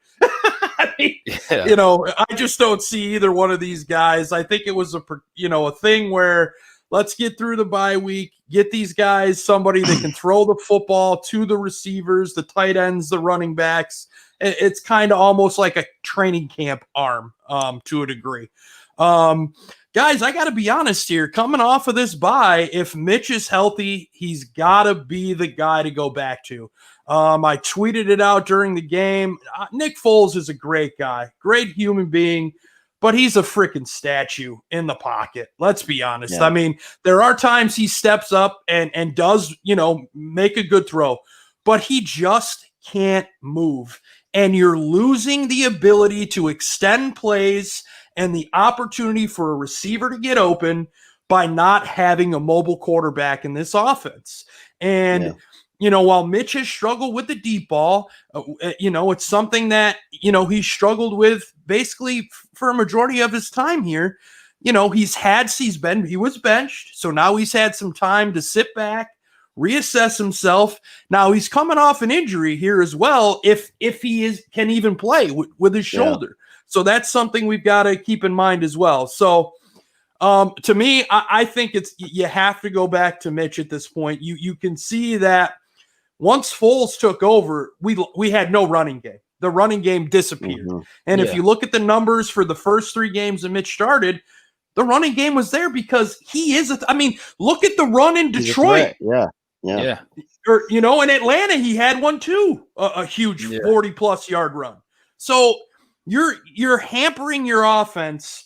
I just don't see either one of these guys. I think it was a thing where. Let's get through the bye week, get these guys somebody that can throw the football to the receivers, the tight ends, the running backs. It's kind of almost like a training camp arm to a degree. Guys, I got to be honest here. Coming off of this bye, if Mitch is healthy, he's got to be the guy to go back to. I tweeted it out during the game. Nick Foles is a great guy, great human being. But he's a freaking statue in the pocket. Let's be honest. Yeah. There are times he steps up and does, make a good throw, but he just can't move. And you're losing the ability to extend plays and the opportunity for a receiver to get open by not having a mobile quarterback in this offense. And while Mitch has struggled with the deep ball, it's something that, he struggled with basically for a majority of his time here. He was benched. So now he's had some time to sit back, reassess himself. Now he's coming off an injury here as well. If he can even play with his shoulder. So that's something we've got to keep in mind as well. So, to me, I think you have to go back to Mitch at this point. You can see that once Foles took over, we had no running game. The running game disappeared. Mm-hmm. And if you look at the numbers for the first 3 games that Mitch started, the running game was there because he is. Look at the run in Detroit.
Yeah.
Or, in Atlanta, he had one too, a huge 40-plus yard run. So you're hampering your offense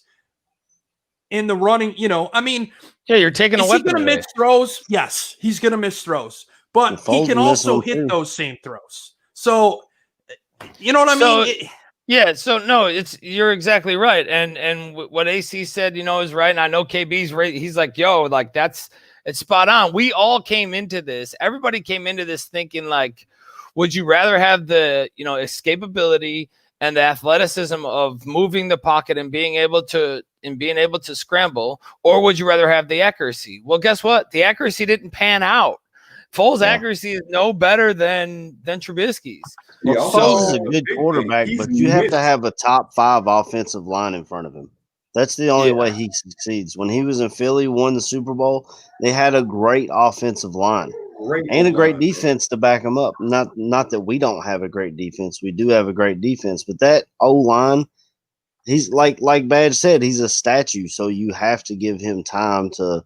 in the running.
You're taking a weapon.
Is he going to miss throws? Yes, he's going to miss throws. But he can also hit those same throws. So, you know what I mean?
So no, you're exactly right. And what AC said, is right. And I know KB's right. He's like, it's spot on. We all came into this. Everybody came into this thinking like, would you rather have the, escapability and the athleticism of moving the pocket and being able to scramble, or would you rather have the accuracy? Well, guess what? The accuracy didn't pan out. Foles' accuracy is no better than Trubisky's.
Foles is a good quarterback, but you have to have a top 5 offensive line in front of him. That's the only way he succeeds. When he was in Philly, won the Super Bowl, they had a great offensive line and a great defense to back him up. Not that we don't have a great defense. We do have a great defense, but that O-line, he's like Badge said, he's a statue, so you have to give him time to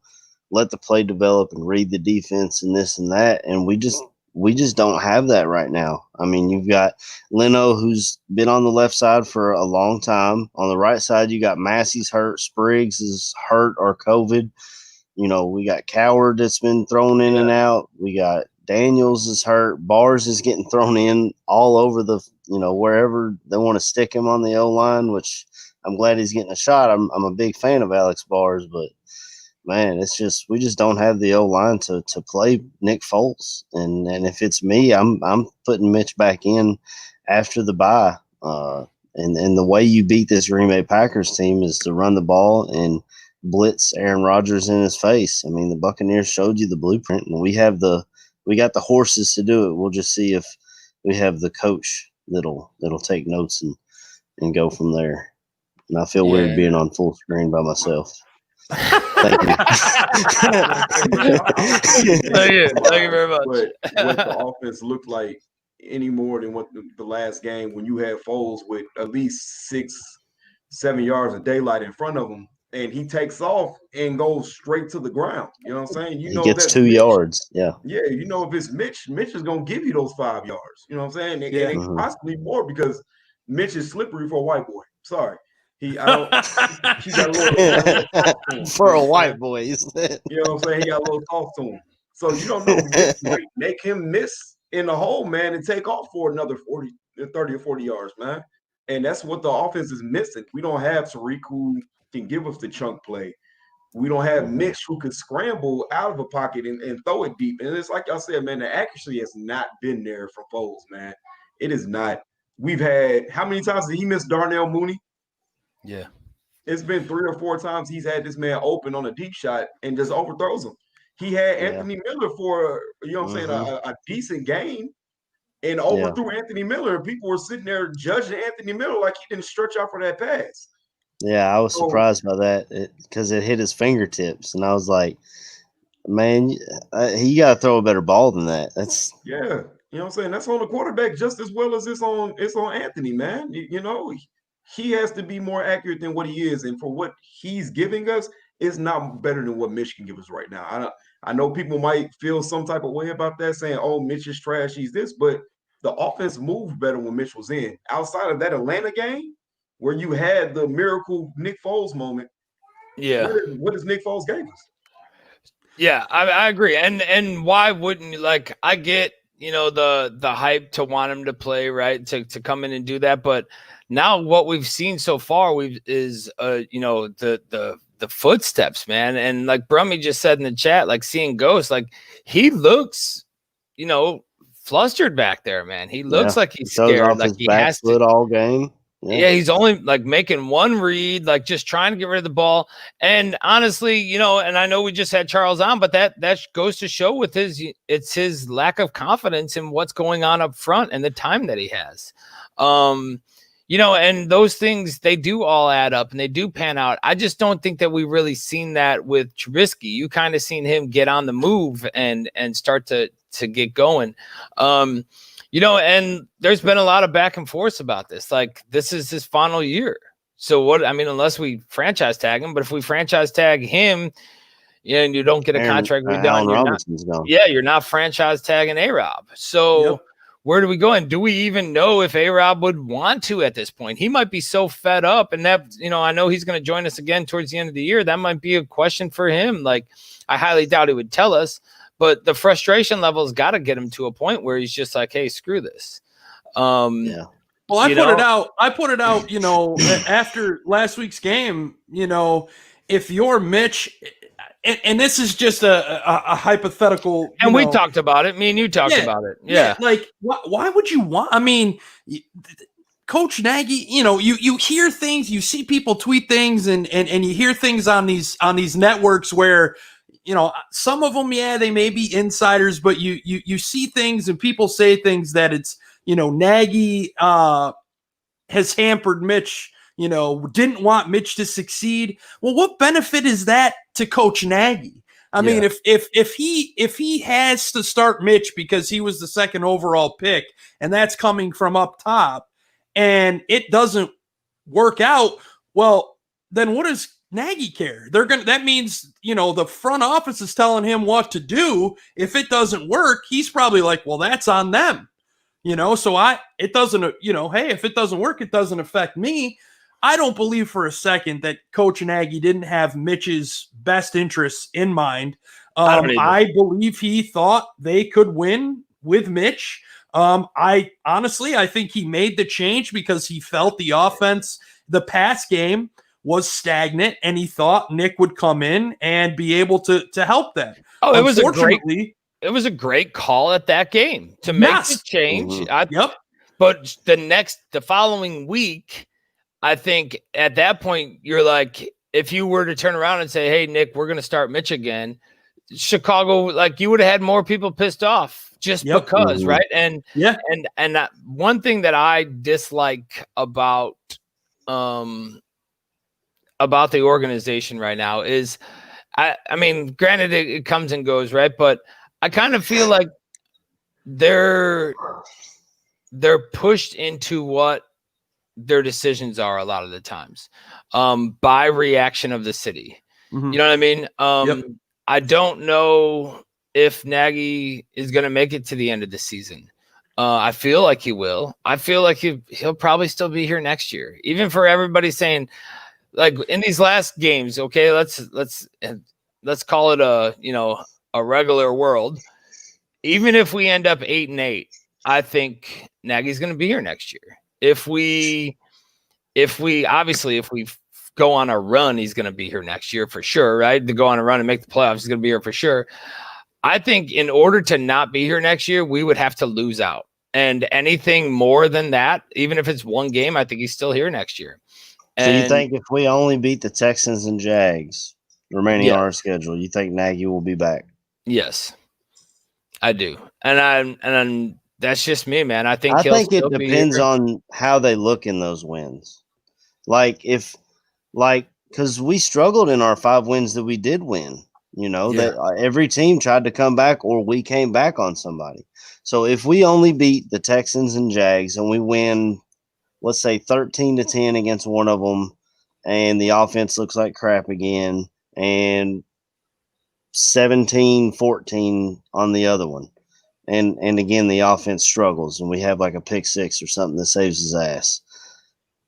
let the play develop and read the defense and this and that. And we just don't have that right now. You've got Leno, who's been on the left side for a long time. On the right side, you got Massey's hurt. Spriggs is hurt or COVID. we got Coward that's been thrown in and out. We got Daniels is hurt. Bars is getting thrown in all over the, wherever they want to stick him on the O-line, which I'm glad he's getting a shot. I'm a big fan of Alex Bars, but man, it's just we just don't have the O-line to play Nick Foles. And if it's me, I'm putting Mitch back in after the bye. And the way you beat this Green Bay Packers team is to run the ball and blitz Aaron Rodgers in his face. I mean, the Buccaneers showed you the blueprint, and we got the horses to do it. We'll just see if we have the coach that'll take notes and go from there. And I feel weird being on full screen by myself. Thank you.
Thank you very much.
But what the offense looked like any more than what the last game, when you had Foles with at least 6-7 yards of daylight in front of him, and he takes off and goes straight to the ground. You know what I'm saying?
He gets 2 yards. Yeah.
Yeah, if it's Mitch is going to give you those 5 yards. You know what I'm saying? And possibly more, because Mitch is slippery for a white boy. Sorry. He got a little
for a white boy, you said.
You know what I'm saying? He got a little soft to him. So you don't know Mitch might make him miss in the hole, man, and take off for another 30 or 40 yards, man. And that's what the offense is missing. We don't have Tariq who can give us the chunk play. We don't have Mitch who can scramble out of a pocket and throw it deep. And it's like y'all said, man, the accuracy has not been there for Foles, man. It is not. We've had – how many times did he miss Darnell Mooney?
Yeah.
It's been 3 or 4 times he's had this man open on a deep shot and just overthrows him. He had Anthony Miller for, a decent game and overthrew Anthony Miller. People were sitting there judging Anthony Miller like he didn't stretch out for that pass.
Yeah, I was surprised by that because it hit his fingertips. And I was like, man, he got to throw a better ball than that.
You know what I'm saying? That's on the quarterback just as well as it's on Anthony, man. He has to be more accurate than what he is. And for what he's giving us, it's not better than what Mitch can give us right now. I know people might feel some type of way about that, saying, oh, Mitch is trash, he's this. But the offense moved better when Mitch was in. Outside of that Atlanta game, where you had the miracle Nick Foles moment, what does Nick Foles gave us?
Yeah, I agree. And why wouldn't you, like, I get, the hype to want him to play, right, to come in and do that. But now what we've seen so far is the footsteps, man. And like Brummy just said in the chat, like seeing ghosts, like he looks, flustered back there, man. He looks like he's scared. Like he has to
all game.
Yeah, he's only like making one read, like just trying to get rid of the ball. And honestly, and I know we just had Charles on, but that goes to show with his lack of confidence in what's going on up front and the time that he has. And those things, they do all add up and they do pan out. I just don't think that we really seen that with Trubisky. You kind of seen him get on the move and start to get going. And there's been a lot of back and forth about this. Like, this is his final year. So unless we franchise tag him, but if we franchise tag him and you don't get a contract redone, you're not franchise tagging A-Rob. So where do we go? And do we even know if A-Rob would want to at this point? He might be so fed up, and that, I know he's going to join us again towards the end of the year. That might be a question for him. Like, I highly doubt he would tell us, but the frustration level's got to get him to a point where he's just like, hey, screw this.
Well, I put it out, after last week's game, if you're Mitch, and this is just a hypothetical.
And we talked about it. Me and you talked about it. Yeah.
Like, why would you want? I mean, Coach Nagy, you hear things, you see people tweet things, and you hear things on these networks where, some of them, they may be insiders, but you see things and people say things that it's, Nagy has hampered Mitch. Didn't want Mitch to succeed. Well, what benefit is that to Coach Nagy? I mean, if he has to start Mitch because he was the second overall pick, and that's coming from up top, and it doesn't work out, well, then what does Nagy care? That means, the front office is telling him what to do. If it doesn't work, he's probably like, well, that's on them. So it doesn't, hey, if it doesn't work, it doesn't affect me. I don't believe for a second that Coach Nagy didn't have Mitch's best interests in mind.
I don't either.
I believe he thought they could win with Mitch. I think he made the change because he felt the offense, the pass game was stagnant, and he thought Nick would come in and be able to help them.
Oh, it was a great call at that game to make the change.
Mm-hmm.
But the following week, I think at that point, you're like, if you were to turn around and say, hey, Nick, we're going to start Mitch again, Chicago, like you would have had more people pissed off just because, right? And one thing that I dislike about the organization right now is, I mean, granted it comes and goes, right? But I kind of feel like they're pushed into what their decisions are a lot of the times by reaction of the city. Mm-hmm. You know what I mean? I don't know if Nagy is going to make it to the end of the season. I feel like he will. I feel like he'll probably still be here next year, even for everybody saying, like, in these last games, okay, let's call it a regular world. Even if we end up 8-8, I think Nagy's going to be here next year. If we go on a run, he's going to be here next year for sure, right? To go on a run and make the playoffs, he's going to be here for sure. I think in order to not be here next year, we would have to lose out. And anything more than that, even if it's one game, I think he's still here next year.
So you think if we only beat the Texans and Jags remaining on our schedule, you think Nagy will be back?
Yes, I do. And that's just me, man. I think
it depends on how they look in those wins. Because we struggled in our 5 wins that we did win. That every team tried to come back, or we came back on somebody. So if we only beat the Texans and Jags and we win, let's say 13-10 against one of them, and the offense looks like crap again, and 17-14 on the other one, and again the offense struggles, and we have like a pick 6 or something that saves his ass,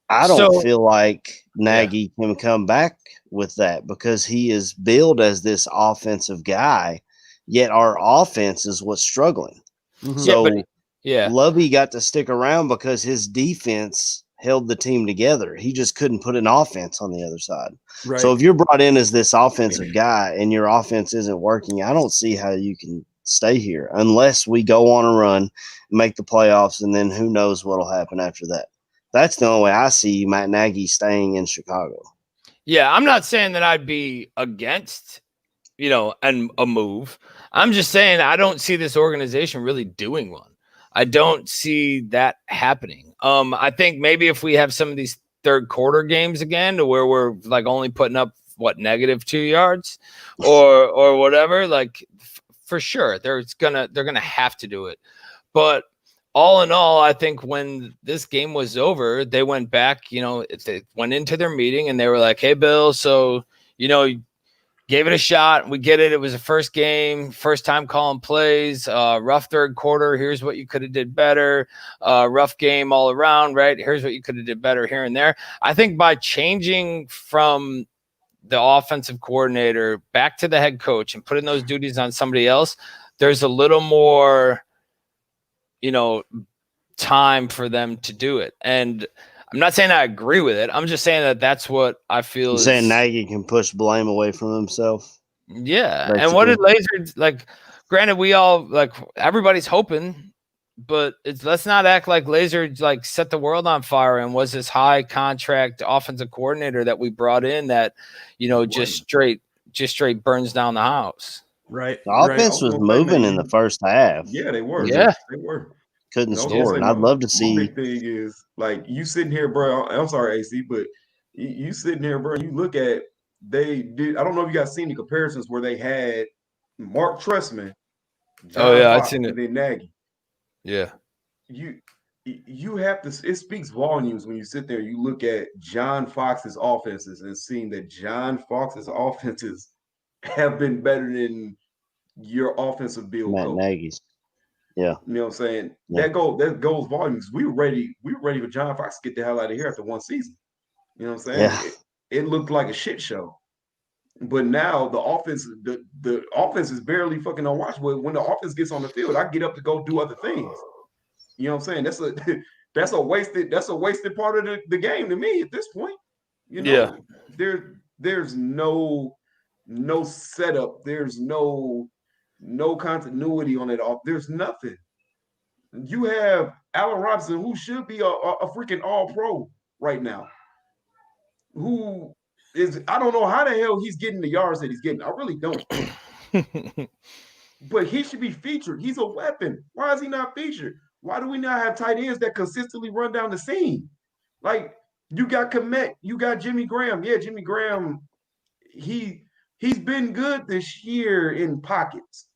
I don't feel like Nagy can come back with that, because he is billed as this offensive guy, yet our offense is what's struggling. Mm-hmm. So Lovey got to stick around because his defense held the team together. He just couldn't put an offense on the other side. Right. So if you're brought in as this offensive guy and your offense isn't working, I don't see how you can stay here unless we go on a run, make the playoffs, and then who knows what'll happen after that. That's the only way I see Matt Nagy staying in Chicago.
Yeah, I'm not saying that I'd be against, and a move. I'm just saying I don't see this organization really doing one. I don't see that happening. I think maybe if we have some of these third quarter games again, to where we're like only putting up -2 yards or whatever, like for sure they're gonna have to do it. But all in all, I think when this game was over, they went back, they went into their meeting and they were like, hey, Bill, so, gave it a shot. We get it. It was the first game, first time calling plays, rough third quarter. Here's what you could have did better. Rough game all around, right? Here's what you could have did better here and there. I think by changing from the offensive coordinator back to the head coach and putting those duties on somebody else, there's a little more time for them to do it. And I'm not saying I agree with it. I'm just saying that that's what I feel.
You're saying Nagy can push blame away from himself.
Yeah. Basically. And what did Laser, granted, we all, everybody's hoping, but let's not act like Laser, set the world on fire and was this high contract offensive coordinator that we brought in that, just straight burns down the house.
Right.
The offense was moving in the first half.
Yeah, they were.
Yeah.
They were.
Couldn't score. And I'd love to see.
The big thing is, you sitting here, bro. I'm sorry, AC, but you sitting here, bro. You look at they did. I don't know if you guys seen the comparisons where they had Mark Trestman.
I've seen it.
And then Nagy.
Yeah.
You have to. It speaks volumes when you sit there. You look at John Fox's offenses and seeing that John Fox's offenses have been better than your offensive build.
Matt Nagy's. Yeah.
You know what I'm saying? Yeah. That goes volumes. We were ready for John Fox to get the hell out of here after one season. You know what I'm saying?
Yeah.
It looked like a shit show. But now the offense is barely fucking unwatchable. When the offense gets on the field, I get up to go do other things. You know what I'm saying? That's a wasted part of the game to me at this point. You know, there's no setup. There's no continuity on it off. There's nothing. You have Allen Robinson, who should be a freaking all-pro right now. Who is, I don't know how the hell he's getting the yards that he's getting. I really don't. But he should be featured. He's a weapon. Why is he not featured? Why do we not have tight ends that consistently run down the seam? Like, you got Komet, you got Jimmy Graham. Yeah, Jimmy Graham, he's been good this year in pockets.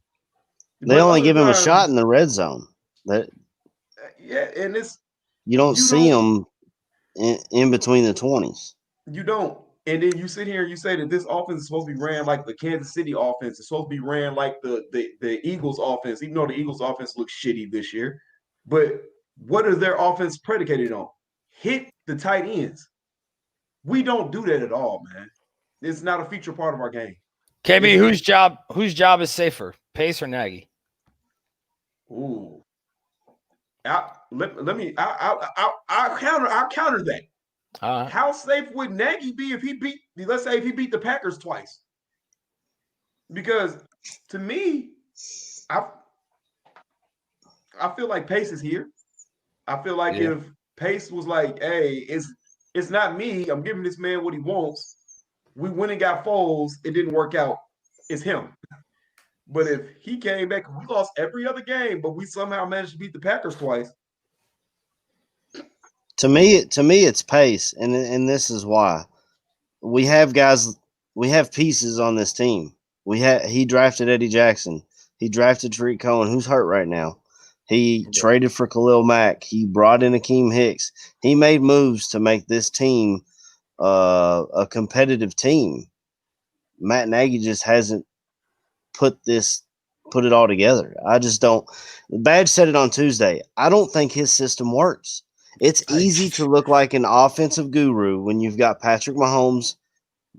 They only give him a shot in the red zone.
Yeah, and
you don't see him in between the 20s.
You don't. And then you sit here and you say that this offense is supposed to be ran like the Kansas City offense. It's supposed to be ran like the Eagles offense, even though the Eagles offense looks shitty this year. But what is their offense predicated on? Hit the tight ends. We don't do that at all, man. It's not a feature part of our game.
KB, whose job is safer, Pace or Nagy?
Ooh. I'll counter that. How safe would Nagy be if he beat the Packers twice? Because to me, I feel like Pace is here. I feel like if Pace was like, hey, it's not me, I'm giving this man what he wants. We went and got Foles, it didn't work out. It's him. But if he came back and we lost every other game, but we somehow managed to beat the Packers twice.
To me, it's Pace, and this is why we have pieces on this team. He drafted Eddie Jackson. He drafted Tariq Cohen, who's hurt right now. He traded for Khalil Mack. He brought in Akeem Hicks. He made moves to make this team a competitive team. Matt Nagy just hasn't put it all together. I just don't. Badge said it on Tuesday. I don't think his system works. It's easy to look like an offensive guru when you've got Patrick Mahomes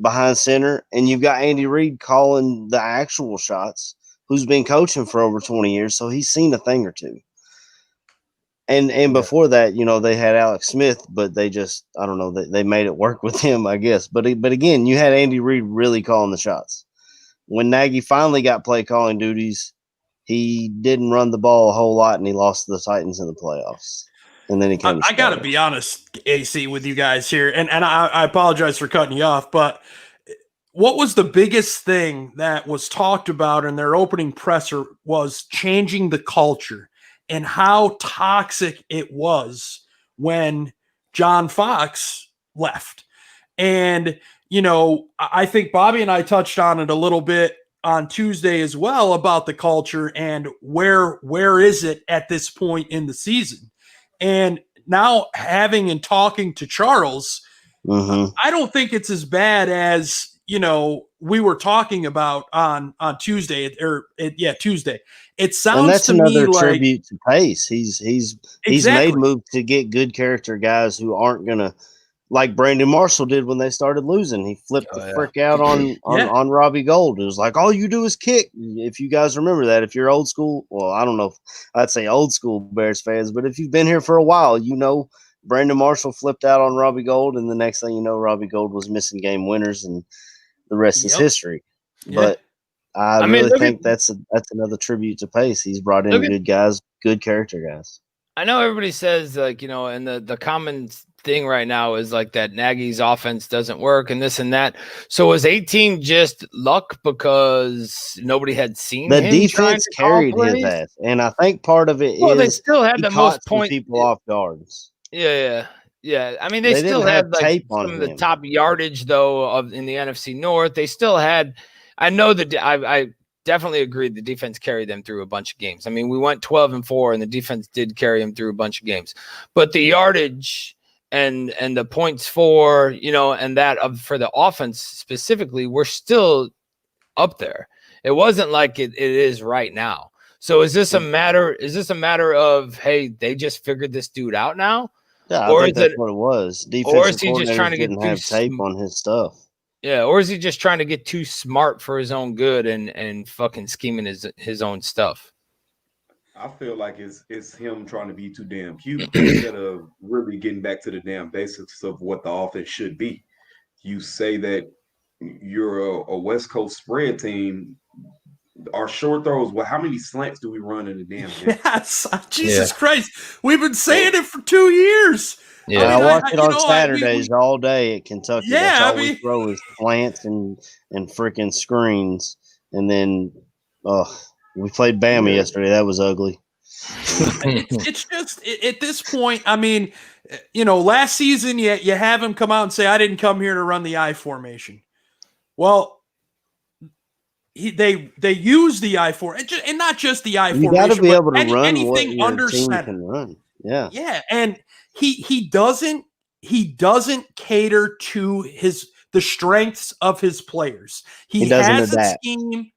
behind center and you've got Andy Reid calling the actual shots, who's been coaching for over 20 years, so he's seen a thing or two. And before that, they had Alex Smith, but they just, I don't know, they made it work with him, I guess. But again, you had Andy Reid really calling the shots. When Nagy finally got play calling duties, he didn't run the ball a whole lot, and he lost to the Titans in the playoffs. And then he came.
I got to be honest, AC, with you guys here, and I apologize for cutting you off, but what was the biggest thing that was talked about in their opening presser was changing the culture and how toxic it was when John Fox left. And, I think Bobby and I touched on it a little bit on Tuesday as well about the culture and where is it at this point in the season. And now having and talking to Charles, I don't think it's as bad as, we were talking about on Tuesday Tuesday. It sounds, and that's to another me
tribute to Pace. He's made moves to get good character guys who aren't gonna, like Brandon Marshall did when they started losing. He flipped the frick out on Robbie Gold. It was like, all you do is kick. If you guys remember that, if you're old school, well, I don't know if I'd say old school Bears fans, but if you've been here for a while, Brandon Marshall flipped out on Robbie Gold, and the next thing you know, Robbie Gold was missing game winners, and the rest is history. But I really think that's another tribute to Pace. He's brought in good guys, good character guys.
I know everybody says, and the common thing right now is like that Nagy's offense doesn't work and this and that. So was 18 just luck because nobody had seen
the defense carried his ass, and I think part of it is
they still had the most
people off guards.
Yeah. I mean, they still had like some of the top yardage though in the NFC North. They still had. I know that I definitely agreed the defense carried them through a bunch of games. I mean, we went 12-4, and the defense did carry them through a bunch of games. But the yardage and the points for, and that for the offense specifically, we're still up there. It wasn't like it is right now. So is this a matter of, hey, they just figured this dude out now?
Yeah, I
Or
think
is
that's
it-
what it was.
or
Defensive
is he just trying to
coordinators
get
didn't
too
have tape on his stuff.
Yeah, or is he just trying to get too smart for his own good and fucking scheming his own stuff?
I feel like it's him trying to be too damn cute instead of really getting back to the damn basics of what the offense should be. You say that you're a West Coast spread team. Our short throws, well, how many slants do we run in the damn game?
Yes, Jesus Christ, we've been saying it for 2 years.
Yeah.
I watch it
you
on
know,
Saturdays all day at Kentucky.
Yeah,
That's all
I
we
mean-
throw is slants and freaking screens. And then we played Bama yesterday. That was ugly.
It's just at this point. I mean, you know, last season you have him come out and say, "I didn't come here to run the I formation." Well, they use the I formation, and not just the I
You
formation.
got to be
but
able to run what
anything
your
under
team
center.
can run. Yeah.
Yeah, and he doesn't cater to the strengths of his players. He
doesn't
has a
adapt.
scheme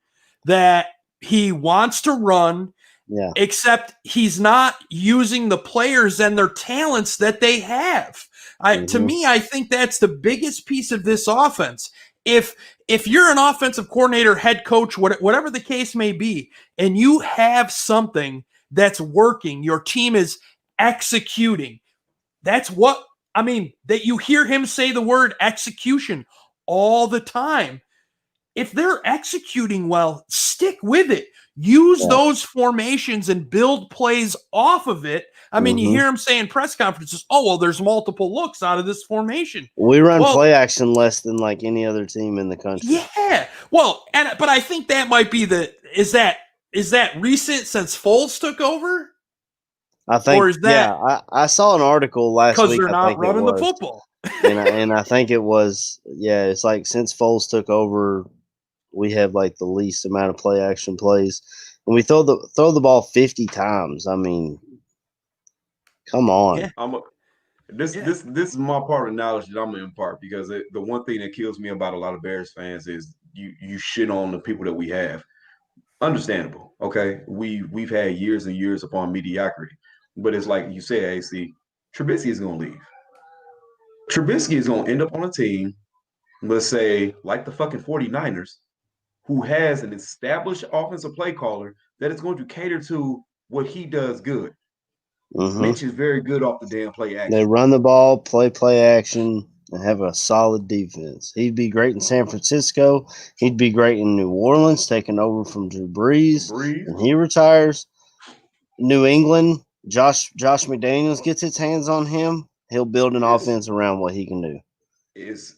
that he wants to run.
Yeah.
Except he's not using the players and their talents that they have. To me, I think that's the biggest piece of this offense. If you're an offensive coordinator, head coach, whatever the case may be, and you have something that's working, your team is executing. That's what I mean. That you hear him say the word execution all the time. If they're executing well, stick with it. Use those formations and build plays off of it. I mean, you hear him say in press conferences, "Oh, well, there's multiple looks out of this formation."
We run play action less than like any other team in the country.
Yeah. Well, but I think that might be is that recent since Foles took over?
I think,
or is that
I saw an article last week.
because they're not running the football?
and I think it was, it's like since Foles took over, we have like the least amount of play action plays, and we throw the ball 50 times. I mean, come on.
Yeah.
This is my part of knowledge that I'm gonna impart, because the one thing that kills me about a lot of Bears fans is you shit on the people that we have. Understandable, okay? We've had years and years upon mediocrity, but it's like you said, AC, Trubisky is gonna leave. Trubisky is gonna end up on a team, let's say, like the fucking 49ers, who has an established offensive play caller that is going to cater to what he does good. Mitch is very good off the damn play action.
They run the ball, play action, and have a solid defense. He'd be great in San Francisco. He'd be great in New Orleans, taking over from Drew Brees. And he retires. New England, Josh McDaniels gets his hands on him. He'll build an offense around what he can do.
It's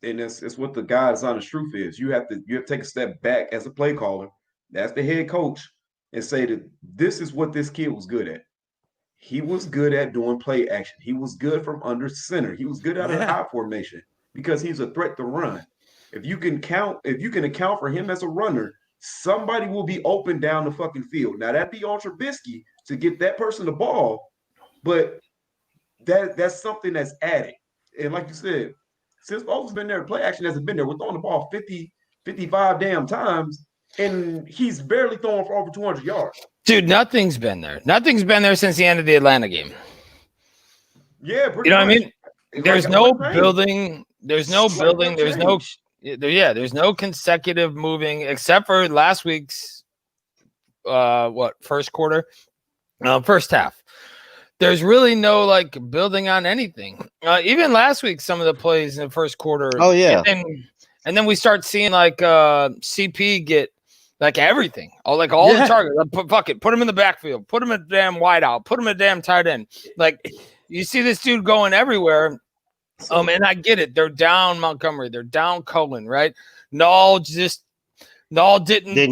what the God's honest truth is. You have to take a step back as a play caller. That's the head coach, and say that this is what this kid was good at. He was good at doing play action. He was good from under center. He was good out of the I formation because he's a threat to run. If you can account for him as a runner, somebody will be open down the fucking field. Now that'd be on Trubisky to get that person the ball, but that's something that's added. And like you said, since Foles has been there, play action hasn't been there. We're throwing the ball 50, 55 damn times, and he's barely throwing for over 200 yards.
Dude, nothing's been there. Nothing's been there since the end of the Atlanta game.
Yeah,
you know what I mean? There's no building. There's no
Like
building. There's no
change.
there's no consecutive moving except for last week's first quarter, first half. There's really no like building on anything. Even last week, some of the plays in the first quarter.
Oh yeah,
and then we start seeing like CP get like everything, all the targets. Put him in the backfield. Put him in the damn wideout. Put him in the damn tight end. Like you see this dude going everywhere. And I get it. They're down Montgomery. They're down Cohen, right? Null didn't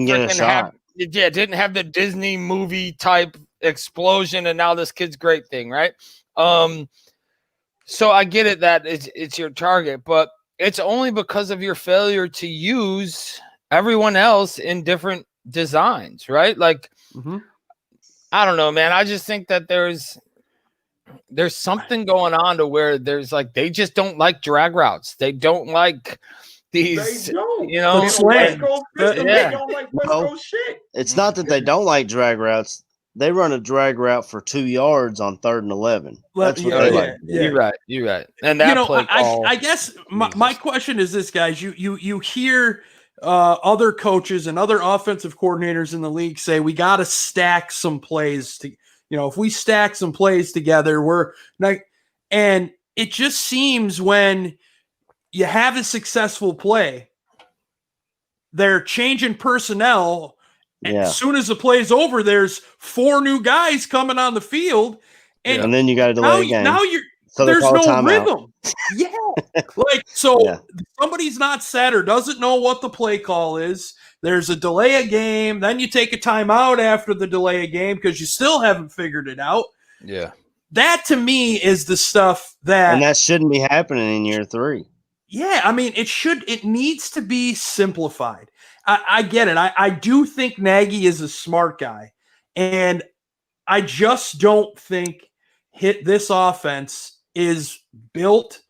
get a shot.
Didn't have the Disney movie type explosion, and now this kid's great thing, right? So I get it that it's your target, but it's only because of your failure to use everyone else in different designs, right? Like, I don't know, man. I just think that there's something going on to where there's like they just don't like drag routes. They don't like these,
They don't.
you know.
They don't like West Coast shit.
It's not that they don't like drag routes. they run a drag route for 2 yards on 3rd and 11. That's what
Yeah,
they
yeah,
like to do.
yeah.
You're right. And that play call,
I guess my question is this, guys. You hear other coaches and other offensive coordinators in the league say we got to stack some plays to, if we stack some plays together, we're not. And it just seems when you have a successful play, they're changing personnel.
Yeah.
As soon as the play's over, there's 4 new guys coming on the field,
And then you got to delay a game.
Now there's no rhythm. Yeah. Somebody's not set or doesn't know what the play call is. There's a delay a game. Then you take a timeout after the delay a game because you still haven't figured it out.
Yeah.
That to me is the stuff that.
And that shouldn't be happening in year 3.
Yeah. I mean, it needs to be simplified. I get it. I do think Nagy is a smart guy. And I just don't think this offense is built,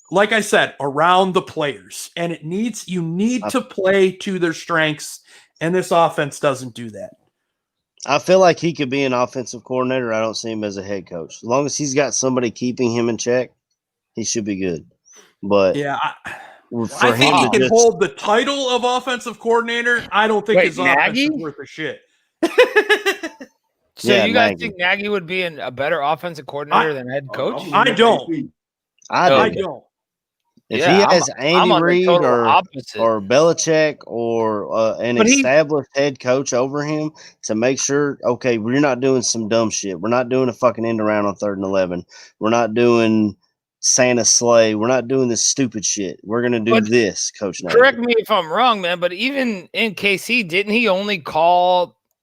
like I said, around the players. And you need to play to their strengths. And this offense doesn't do that.
I feel like he could be an offensive coordinator. I don't see him as a head coach. As long as he's got somebody keeping him in check, he should be good. But
yeah, I think he can hold the title of offensive coordinator. I don't think his offense is worth a shit.
So you guys think Nagy would be a better offensive coordinator than head coach?
I don't.
I don't. If he has Andy Reid or Belichick or an established head coach over him to make sure, okay, we're not doing some dumb shit. We're not doing a fucking end around on 3rd and 11. We're not doing Santa sleigh. We're not doing this stupid shit. We're going to do this, Coach Nagy.
Correct me if I'm wrong, man, but even in KC,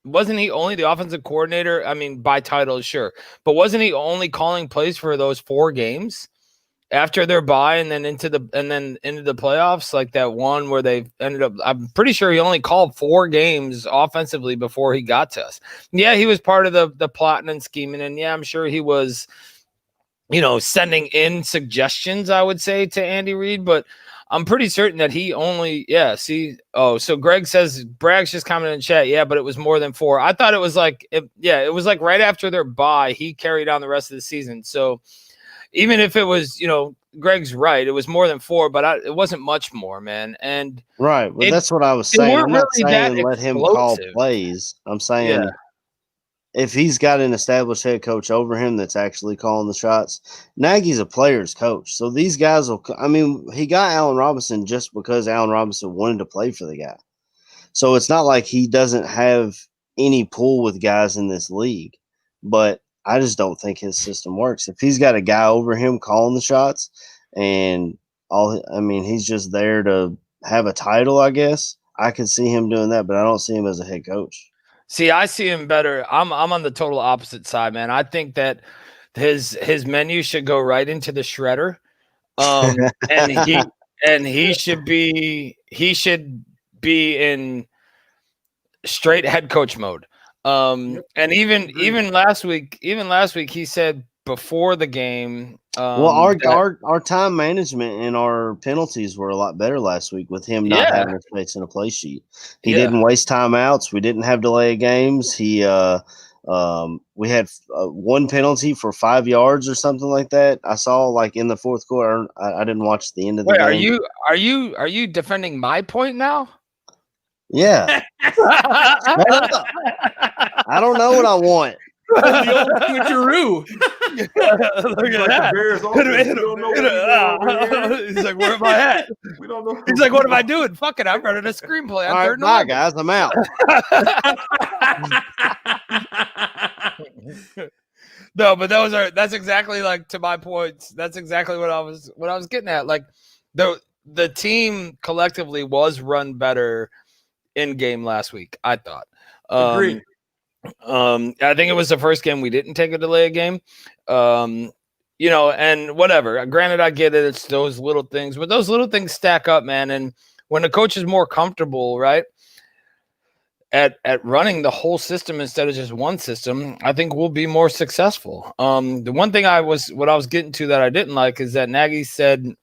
wasn't he only the offensive coordinator? I mean, by title, sure. But wasn't he only calling plays for those 4 games after their bye and then into the playoffs? Like that one where they ended up, I'm pretty sure he only called 4 games offensively before he got to us. Yeah, he was part of the plotting and scheming. And yeah, I'm sure he was, sending in suggestions, I would say, to Andy Reid, but I'm pretty certain that he only, so Greg says, Bragg's just commented in chat, but it was more than 4. I thought it was it was like right after their bye, he carried on the rest of the season. So even if it was, Greg's right, it was more than 4, but it wasn't much more, man. And
right, well, that's what I was saying. I'm not saying let him call plays. I'm saying if he's got an established head coach over him that's actually calling the shots, Nagy's a player's coach. So these guys he got Allen Robinson just because Allen Robinson wanted to play for the guy. So it's not like he doesn't have any pull with guys in this league. But I just don't think his system works. If he's got a guy over him calling the shots and he's just there to have a title, I guess, I could see him doing that, but I don't see him as a head coach.
See, I see him better. I'm on the total opposite side, man. I think that his menu should go right into the shredder. And he should be in straight head coach mode. And even last week he said before the game.
Our time management and our penalties were a lot better last week with him not having a space in a play sheet. He didn't waste timeouts. We didn't have delay of games. We had 1 penalty for 5 yards or something like that. I saw like in the 4th quarter. I didn't watch the end of the game.
Are you defending my point now?
Yeah. I don't know what I want.
The old switcheroo.
Look at that. He's like, where am I at?
We don't know.
He's like, what am I doing? Fuck it. I'm running a screenplay.
All right, bye, guys. I'm out.
No, but that's exactly like to my points. That's exactly what I was getting at. Like the team collectively was run better in game last week, I thought.
Agreed.
I think it was the first game we didn't take a delay a game. And whatever. Granted, I get it. It's those little things, but those little things stack up, man. And when the coach is more comfortable, right, at running the whole system instead of just one system, I think we'll be more successful. The one thing I was getting to that I didn't like is that Nagy said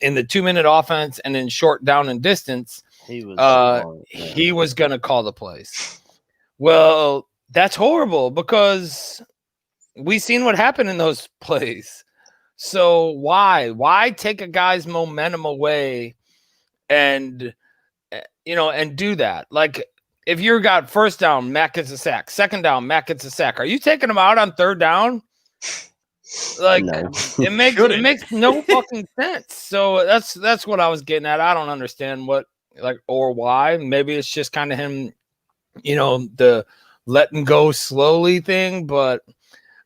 in the 2-minute offense and in short down and distance, he was going to call the plays. Well, that's horrible because we seen what happened in those plays. So why take a guy's momentum away and and do that? Like if you got first down, Matt gets a sack. Second down, Matt gets a sack. Are you taking him out on third down? Like
No.
it makes no fucking sense. So that's what I was getting at. I don't understand what or why. Maybe it's just kind of him, the letting go slowly thing. But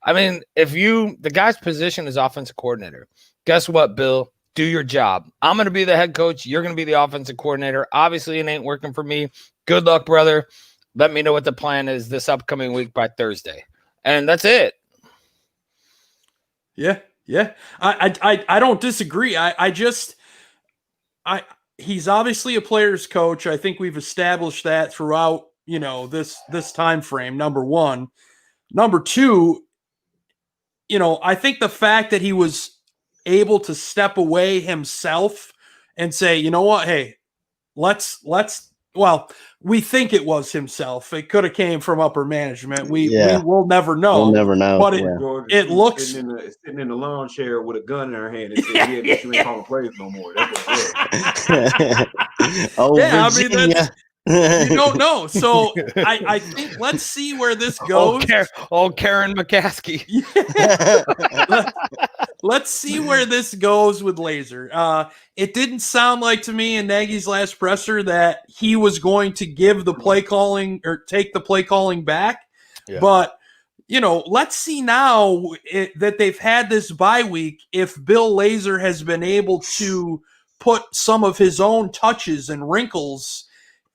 I mean, the guy's position is offensive coordinator. Guess what, Bill? Do your job. I'm going to be the head coach. You're going to be the offensive coordinator. Obviously, it ain't working for me. Good luck, brother. Let me know what the plan is this upcoming week by Thursday. And that's it.
Yeah. I don't disagree. He's obviously a player's coach. I think we've established that throughout, this time frame, number one. Number two, I think the fact that he was able to step away himself and say, you know what, hey, we think it was himself. It could have came from upper management. We will never know.
We'll never know.
But
it
looks
sitting in the lawn chair with a gun in her hand and said, "Yeah, you ain't calling plays no more." That's what
I mean, that's, you don't know. So I think let's see where this goes.
Karen McCaskey.
Let's see where this goes with Laser. It didn't sound like to me in Nagy's last presser that he was going to give the play calling or take the play calling back. Yeah. But, let's see now that they've had this bye week, if Bill Laser has been able to put some of his own touches and wrinkles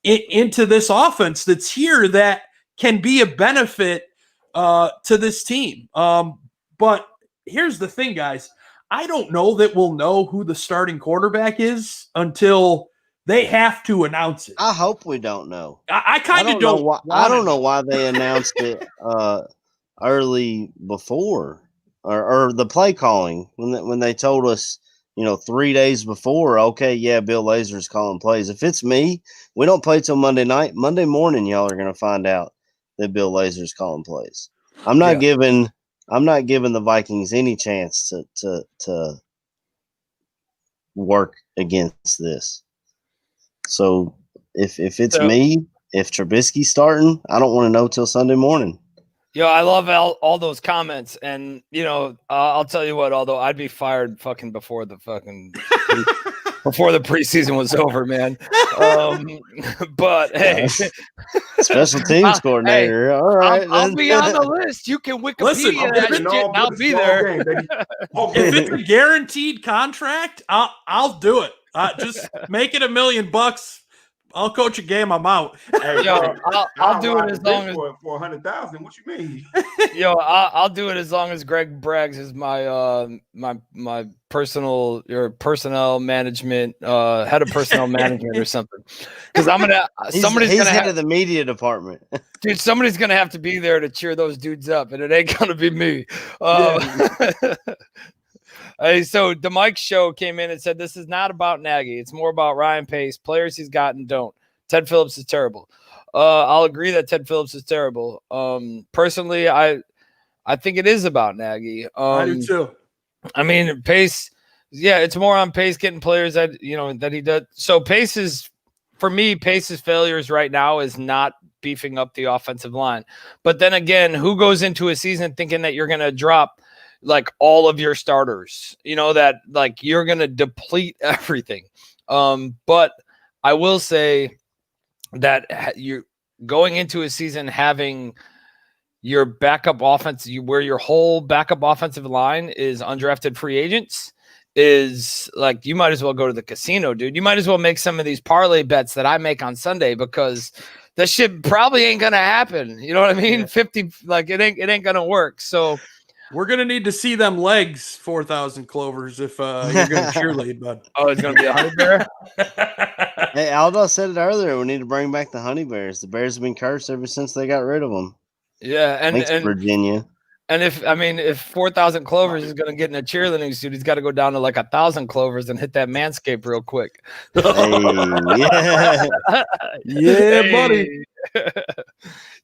into this offense that's here that can be a benefit to this team. But here's the thing, guys. I don't know that we'll know who the starting quarterback is until they have to announce it.
I hope we don't know.
I kind of don't.
I don't know why they announced it early before or the play calling when they told us, 3 days before. Okay, yeah, Bill Laser's calling plays. If it's me, we don't play till Monday night. Monday morning, y'all are going to find out that Bill Laser's calling plays. I'm not giving the Vikings any chance to work against this. So if it's me, if Trubisky's starting, I don't want to know till Sunday morning.
I love all those comments, and I'll tell you what. Although I'd be fired fucking before the preseason was over, man. But hey,
special teams coordinator.
Hey,
all right,
I'll be on the list. You can Wikipedia that shit, and I'll be there.
If it's a guaranteed contract, I'll do it. Just make it $1 million. I'll coach a game. I'm out.
Hey,
I'll do it as long as
for 100,000. What you mean?
I'll do it as long as Greg Braggs is my my personnel management head of personnel management or something. Because
he's head of the media department.
Dude, somebody's gonna have to be there to cheer those dudes up, and it ain't gonna be me. Hey, so the Mike Show came in and said, this is not about Nagy. It's more about Ryan Pace, players he's got and don't. Ted Phillips is terrible. I'll agree that Ted Phillips is terrible. Personally, I think it is about Nagy.
I do too.
I mean, Pace, it's more on Pace getting players that he does. So Pace's failures right now is not beefing up the offensive line. But then again, who goes into a season thinking that you're going to drop like all of your starters, that like you're going to deplete everything. But I will say that you're going into a season having your backup offense, where your whole backup offensive line is undrafted free agents, is like, you might as well go to the casino, dude. You might as well make some of these parlay bets that I make on Sunday, because that shit probably ain't going to happen. You know what I mean? Yeah. 50, like it ain't going to work. So
we're going to need to see them legs, 4,000 Clovers, if you're going to cheerlead, bud.
Oh, it's going to be a honey bear?
Hey, Aldo said it earlier. We need to bring back the honey bears. The Bears have been cursed ever since they got rid of them.
Yeah.
Thanks, Virginia.
And if 4,000 clovers is going to get in a cheerleading suit, he's got to go down to like 1,000 clovers and hit that manscape real quick.
Yeah.
Yeah, buddy.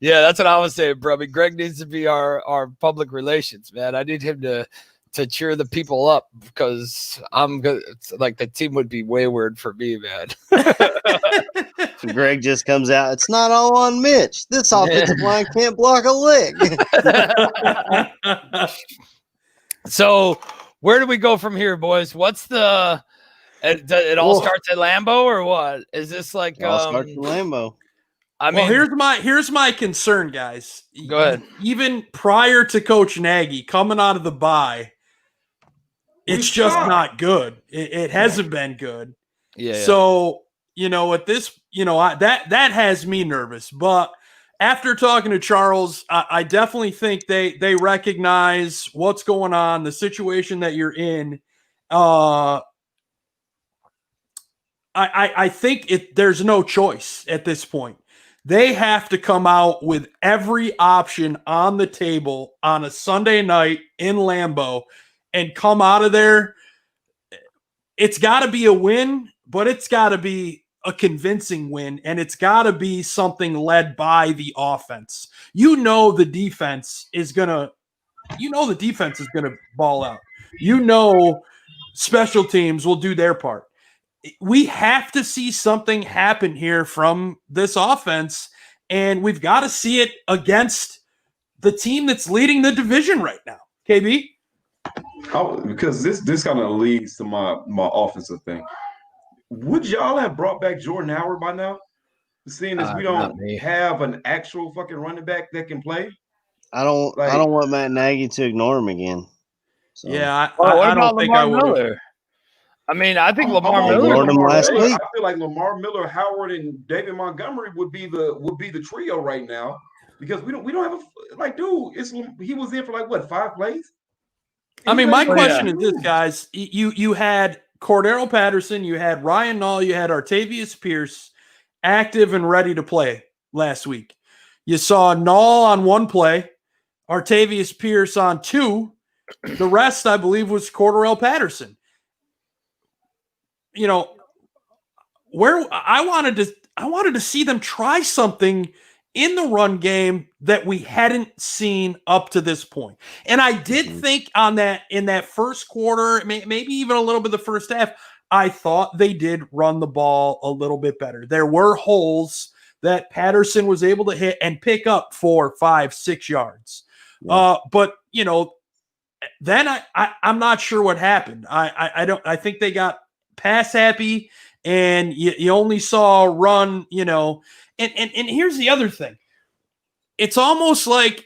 Yeah, that's what I was saying, bro. I mean, Greg needs to be our public relations, man. I need him to cheer the people up because I'm good. Like the team would be wayward for me, man.
Greg just comes out. It's not all on Mitch. This offensive line can't block a lick.
So where do we go from here, boys? What's the it all starts at Lambeau or what? Is this like
It all starts at Lambeau?
I mean,
here's my concern, guys.
Go ahead.
Even prior to Coach Nagy coming out of the bye, it's just not good. It hasn't been good.
Yeah.
So at this, that has me nervous. But after talking to Charles, I definitely think they recognize what's going on, the situation that you're in. I think there's no choice at this point. They have to come out with every option on the table on a Sunday night in Lambeau and come out of there. It's got to be a win, but it's got to be a convincing win, and it's got to be something led by the offense. The defense is going to ball out. Special teams will do their part. We have to see something happen here from this offense, and we've got to see it against the team that's leading the division right now. KB?
Because this kind of leads to my offensive thing. Would y'all have brought back Jordan Howard by now? Seeing as we don't have an actual fucking running back that can play?
I don't want Matt Nagy to ignore him again. So.
Yeah, I don't think I would.
Miller? I mean, I think Lamar Miller
ignored him last week.
I feel like Lamar Miller, Howard, and David Montgomery would be the trio right now because we don't have he was in for like what 5 plays.
I mean, my question is this, guys: you had Cordero Patterson, you had Ryan Nall, you had Artavius Pierce active and ready to play last week. You saw Nall on 1 play, Artavius Pierce on 2. The rest, I believe, was Cordero Patterson. Where I wanted to see them try something in the run game that we hadn't seen up to this point. And I did think in that first quarter, maybe even a little bit of the first half, I thought they did run the ball a little bit better. There were holes that Patterson was able to hit and pick up 4, 5, 6 yards. Yeah. But then I'm not sure what happened. I think they got pass happy, and you only saw a run, and here's the other thing. It's almost like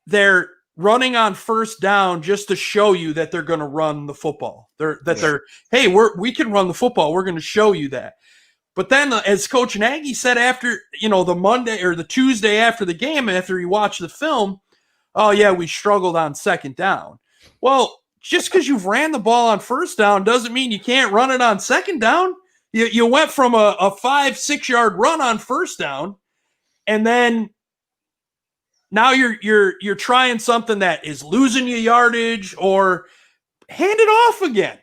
they're running on first down just to show you that they're going to run the football. Hey, we can run the football. We're going to show you that. But then as Coach Nagy said after, the Monday or the Tuesday after the game, after he watched the film, oh yeah, we struggled on second down. Well, just because you've ran the ball on first down doesn't mean you can't run it on second down. You went from a 5-6 yard run on first down, and then now you're trying something that is losing you yardage, or hand it off again.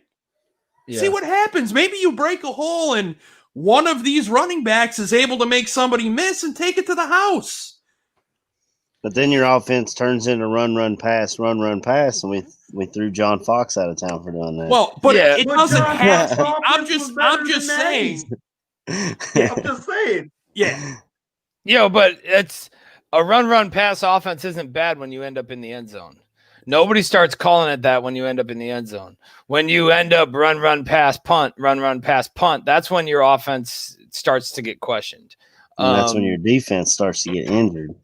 Yeah. See what happens. Maybe you break a hole and one of these running backs is able to make somebody miss and take it to the house.
But then your offense turns into run, pass, and we threw John Fox out of town for doing that.
Well, but it doesn't have to. I'm just saying.
I'm just saying.
Yeah.
But it's a run, pass offense isn't bad when you end up in the end zone. Nobody starts calling it that when you end up in the end zone. When you end up run, pass, punt, that's when your offense starts to get questioned.
And that's when your defense starts to get injured.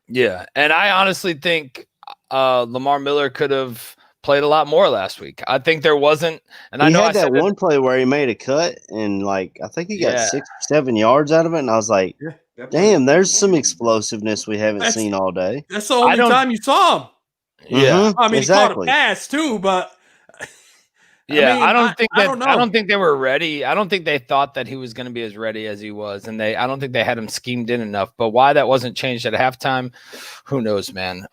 Yeah, and I honestly think Lamar Miller could have played a lot more last week. I think there wasn't, and I know
had that one play where he made a cut and I think he got 6 or 7 yards out of it, and I was like, "Damn, there's some explosiveness we haven't seen all day."
That's the only time you saw him.
Yeah,
I mean, exactly. He caught a pass too, but
I don't think they were ready. I don't think they thought that he was going to be as ready as he was, and I don't think they had him schemed in enough. But why that wasn't changed at halftime, who knows, man.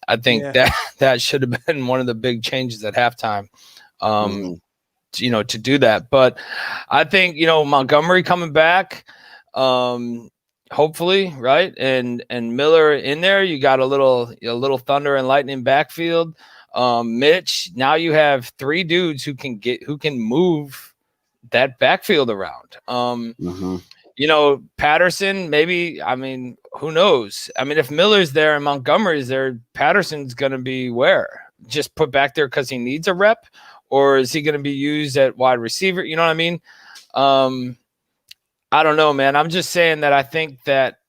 I think that should have been one of the big changes at halftime. To do that. But I think, Montgomery coming back, hopefully, right? And Miller in there, you got a little thunder and lightning backfield. Mitch, now you have 3 dudes who can move that backfield around. Patterson, maybe, who knows? If Miller's there and Montgomery's there, Patterson's going to be where? Just put back there because he needs a rep? Or is he going to be used at wide receiver? You know what I mean? I don't know, man. I'm just saying that I think that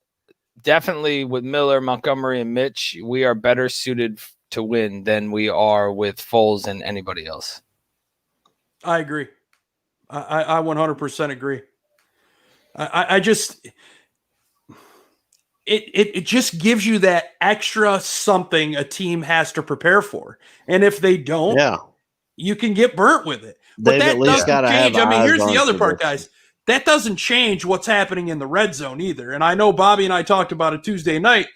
definitely with Miller, Montgomery, and Mitch, we are better suited to win than we are with Foles and anybody else.
I agree. I 100% agree. I just it just gives you that extra something a team has to prepare for, and if they don't, you can get burnt with it. But
They've
that
at least
doesn't change. Here's the other part,
this.
guys. That doesn't change what's happening in the red zone either. And I know Bobby and I talked about it Tuesday night.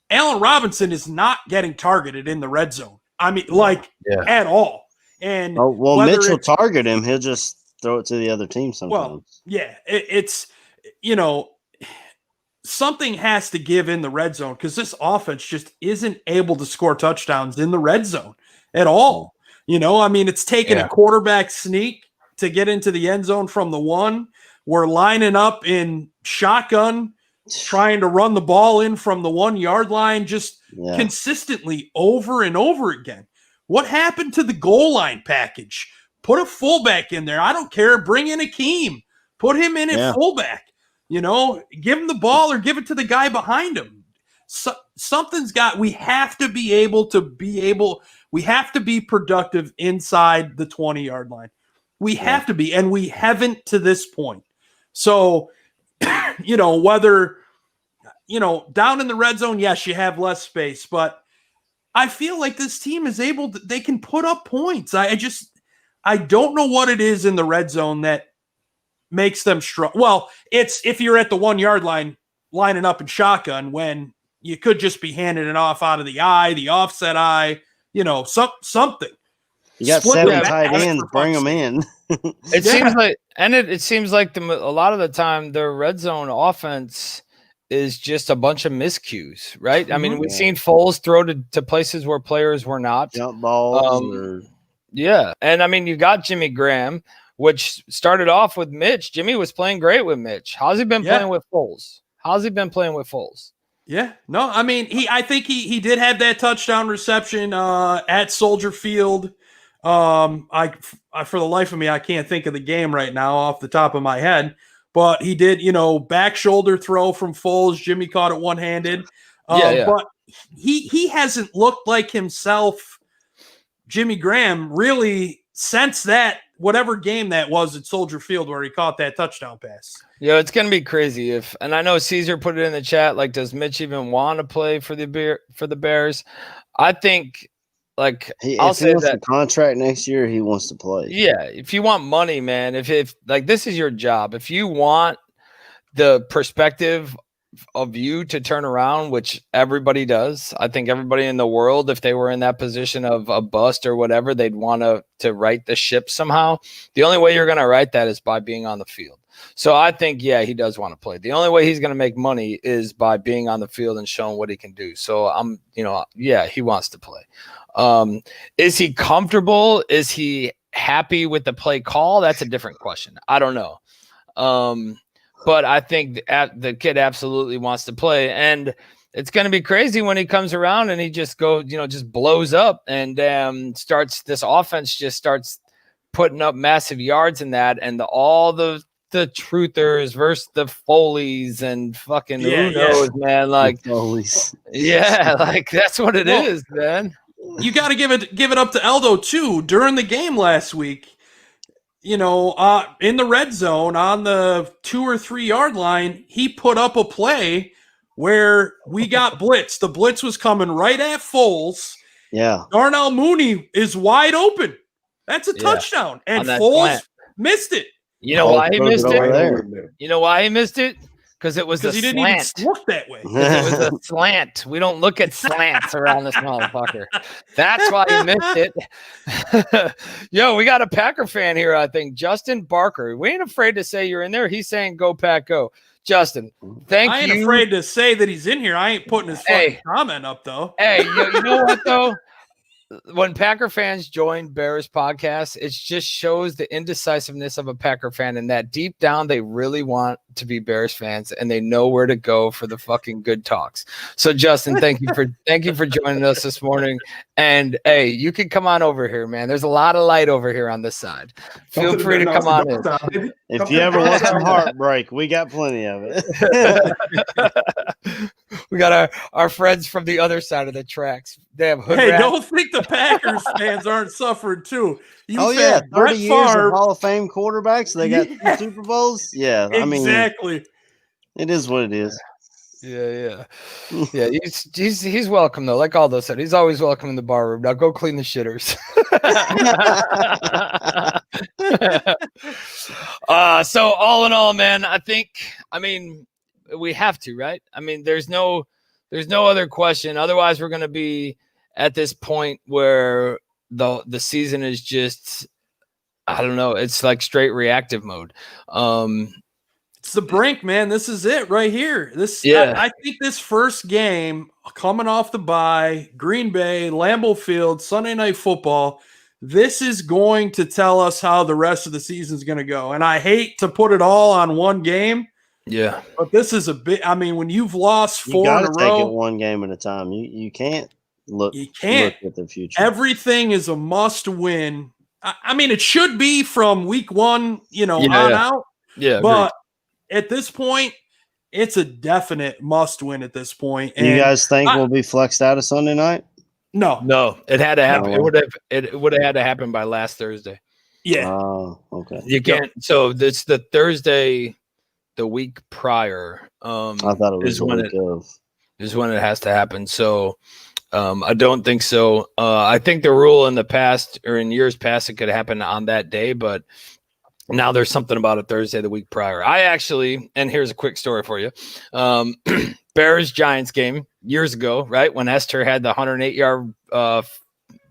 Allen Robinson is not getting targeted in the red zone. At all. And
Mitch will target him. He'll just throw it to the other team sometimes.
Well, yeah, it's something has to give in the red zone because this offense just isn't able to score touchdowns in the red zone at all. It's taken a quarterback sneak to get into the end zone from the 1. We're lining up in shotgun, trying to run the ball in from the 1-yard line, just consistently over and over again. What happened to the goal line package? Put a fullback in there. I don't care. Bring in Akeem. Put him in at fullback. Give him the ball or give it to the guy behind him. We have to be productive inside the 20-yard line. We have to be, and we haven't to this point. So, whether, down in the red zone, yes, you have less space, but I feel like this team is they can put up points. I don't know what it is in the red zone that makes them struggle. Well, it's if you're at the 1-yard line lining up in shotgun when you could just be handing it off out of the eye, the offset eye, something.
You got 7 tight ends, bring them in.
It seems like a lot of the time the red zone offense is just a bunch of miscues, right? We've seen Foles throw to places where players were not.
Jump balls.
And you got Jimmy Graham, which started off with Mitch. Jimmy was playing great with Mitch. How's he been playing with Foles?
Yeah, no, I think he did have that touchdown reception at Soldier Field. I for the life of me, I can't think of the game right now off the top of my head, but he did, back shoulder throw from Foles. Jimmy caught it one-handed. But he hasn't looked like himself, Jimmy Graham, really since that whatever game that was at Soldier Field where he caught that touchdown pass.
Yeah, it's gonna be crazy and I know Caesar put it in the chat. Like, does Mitch even want to play for the Bears? I think. I'll say that
contract next year, he wants to play.
Yeah, if you want money, man, if this is your job, if you want the perspective of you to turn around, which everybody does, I think everybody in the world, if they were in that position of a bust or whatever, they'd want to right the ship somehow. The only way you're going to right that is by being on the field. So I think, he does want to play. The only way he's going to make money is by being on the field and showing what he can do. So he wants to play. Is he comfortable? Is he happy with the play call? That's a different question. I don't know. But I think the kid absolutely wants to play, and it's going to be crazy when he comes around and he just just blows up and this offense just starts putting up massive yards in that, and all the truthers versus the Foleys and fucking who knows, man. Like,
Foleys.
That's what it is, man.
You got to give it up to Eldo too. During the game last week, in the red zone on the 2 or 3 yard line, he put up a play where we got blitz. The blitz was coming right at Foles.
Yeah.
Darnell Mooney is wide open. That's a touchdown. And Foles missed it.
You know why he missed it? You know why he missed it? Because it was a
Because he didn't even
slant.
look that way.
'Cause it was a slant. We don't look at slants around this motherfucker. That's why you missed it. Yo, we got a Packer fan here, I think. Justin Barker. We ain't afraid to say you're in there. He's saying go Pack go. Justin, thank you.
I ain't afraid to say that he's in here. I ain't putting his fucking comment up, though.
Hey, you know what, though? When Packer fans join Bears podcast, it just shows the indecisiveness of a Packer fan, and that deep down they really want to be Bears fans, and they know where to go for the fucking good talks. So, Justin, thank you for joining us this morning. And hey, you can come on over here, man. There's a lot of light over here on this side. Feel free to come on in.
If you ever want some heartbreak, we got plenty of it.
We got our friends from the other side of the tracks. They have hood
Hey,
rats.
don't think the Packers fans aren't suffering too. You
Oh
said
yeah, 30
Brett
years
Favre.
of Hall of Fame quarterbacks. They got 2 Super Bowls. Yeah, I mean,
Exactly.
it is what it is.
Yeah. He's welcome though. Like Aldo said, he's always welcome in the bar room. Now go clean the shitters. So all in all, man, I mean, we have to, right? I mean, there's no other question. Otherwise, we're gonna be at this point where the season is just, I don't know, it's like straight reactive mode.
It's the brink, man. This is it right here. I think this first game coming off the bye, Green Bay, Lambeau Field, Sunday Night Football, this is going to tell us how the rest of the season is going to go. And I hate to put it all on one game.
Yeah.
But this is a bit, I mean, when you've lost 4 in a
take
row,
it one game at a time. You can't look.
You can't.
Look at the future.
Everything is a must win. I mean, it should be from week 1, on out.
Yeah.
But at this point, it's a definite must win at this point.
You guys think we'll be flexed out of Sunday night?
No, it had to happen.
No.
It would have had to happen by last Thursday.
Yeah.
Oh, okay.
You can't. So it's the Thursday, the week prior.
I thought it was
is when it has to happen. So I don't think so. I think the rule in the past or in years past, it could happen on that day, but now there's something about a Thursday the week prior. And here's a quick story for you. Bears Giants game years ago, right? When Esther had the 108-yard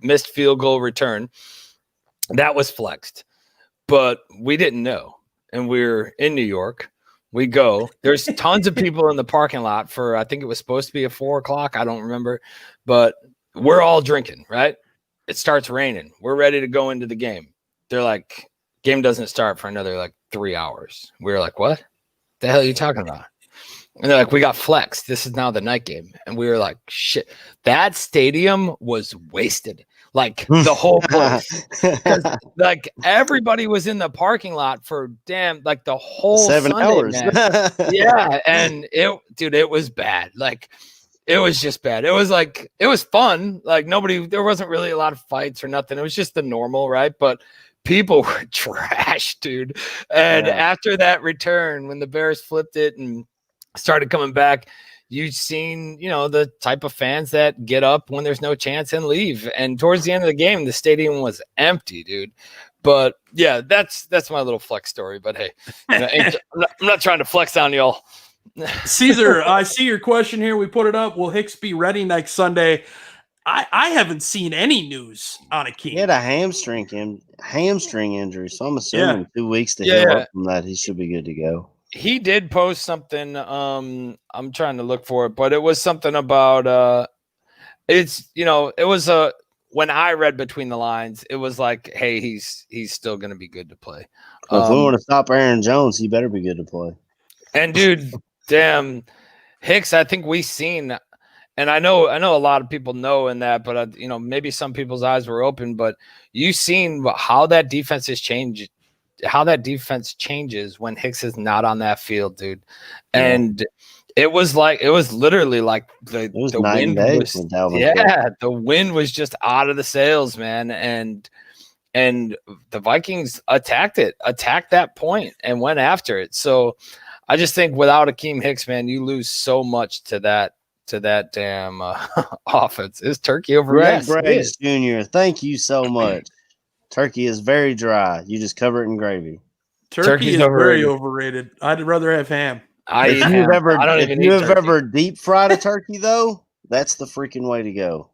missed field goal return, that was flexed, but we didn't know. And we're in New York. We go, there's tons of people in the parking lot for, I think it was supposed to be at 4:00. I don't remember, but we're all drinking, right? It starts raining. We're ready to go into the game. They're like, game doesn't start for another like 3 hours. We were like, what the hell are you talking about? And they're like, we got flexed. This is now the night game. And we were like, shit, that stadium was wasted. Like the whole place. Like everybody was in the parking lot for like the whole
7
Sunday,
hours.
man. Yeah. And it was bad. Like it was just bad. It was like, it was fun. Like there wasn't really a lot of fights or nothing. It was just the normal, right? But people were trash, dude. And after that return, when the Bears flipped it and started coming back, you've seen, the type of fans that get up when there's no chance and leave. And towards the end of the game, the stadium was empty, dude. But yeah, that's my little flex story. But hey, I'm not trying to flex on y'all.
Caesar, I see your question here. We put it up. Will Hicks be ready next Sunday? I haven't seen any news on Akeem.
He had a hamstring injury, so I'm assuming 2 weeks to heal up from that. He should be good to go.
He did post something. I'm trying to look for it, but it was something about it was when I read between the lines, it was like, hey, he's still going to be good to play.
If we want to stop Aaron Jones, he better be good to play.
And dude, damn, Hicks, I think we've seen, and I know a lot of people know in that, but maybe some people's eyes were open, but you've seen how that defense has changed. How that defense changes when Hicks is not on that field, dude. And it was literally like the wind was, the wind was just out of the sails, man. And the Vikings attacked that point and went after it. So I just think without Akeem Hicks, man, you lose so much to that damn offense. Is turkey overrated?
Greg Graves Jr., thank you so much. Turkey is very dry. You just cover it in gravy.
Turkey is very overrated. I'd rather have ham.
I
If you've ever,
I don't
if
even
you
eat
have
turkey.
ever deep fried a turkey, though, that's the freaking way to go.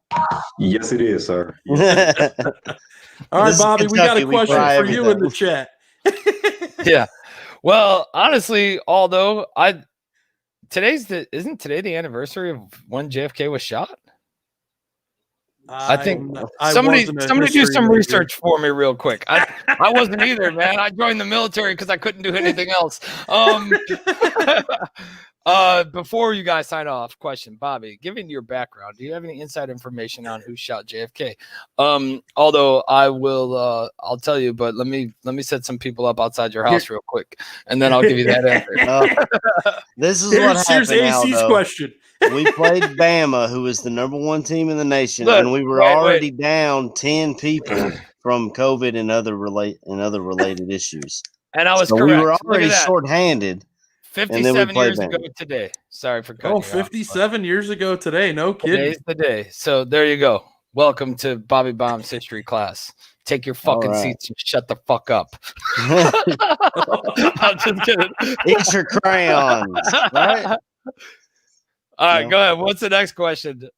Yes, it is, sir.
All right,
This is
Bobby, we got
Kentucky,
a
we
question
fry
for you in the
everything.
chat.
Yeah. Well, honestly, although isn't today the anniversary of when JFK was shot? I think somebody do some research for me real quick. I wasn't either, man. I joined the military because I couldn't do anything else. Before you guys sign off, question, Bobby, given your background, do you have any inside information on who shot JFK? Although I will, I'll tell you, but let me set some people up outside your house real quick, and then I'll give you that answer.
This is what happened.
Here's AC's question.
We played Bama, who is the #1 team in the nation,
Look,
and we were already down 10 people from COVID and other related issues.
And I was
so
correct.
We were already shorthanded.
57 years ago today. Sorry for cutting you
57 years ago today. No kidding.
Today's the day. So there you go. Welcome to Bobby Bomb's history class. Take your fucking seats and shut the fuck up. I'm just kidding.
Eat your crayons. Right?
All right, go ahead. What's the next question?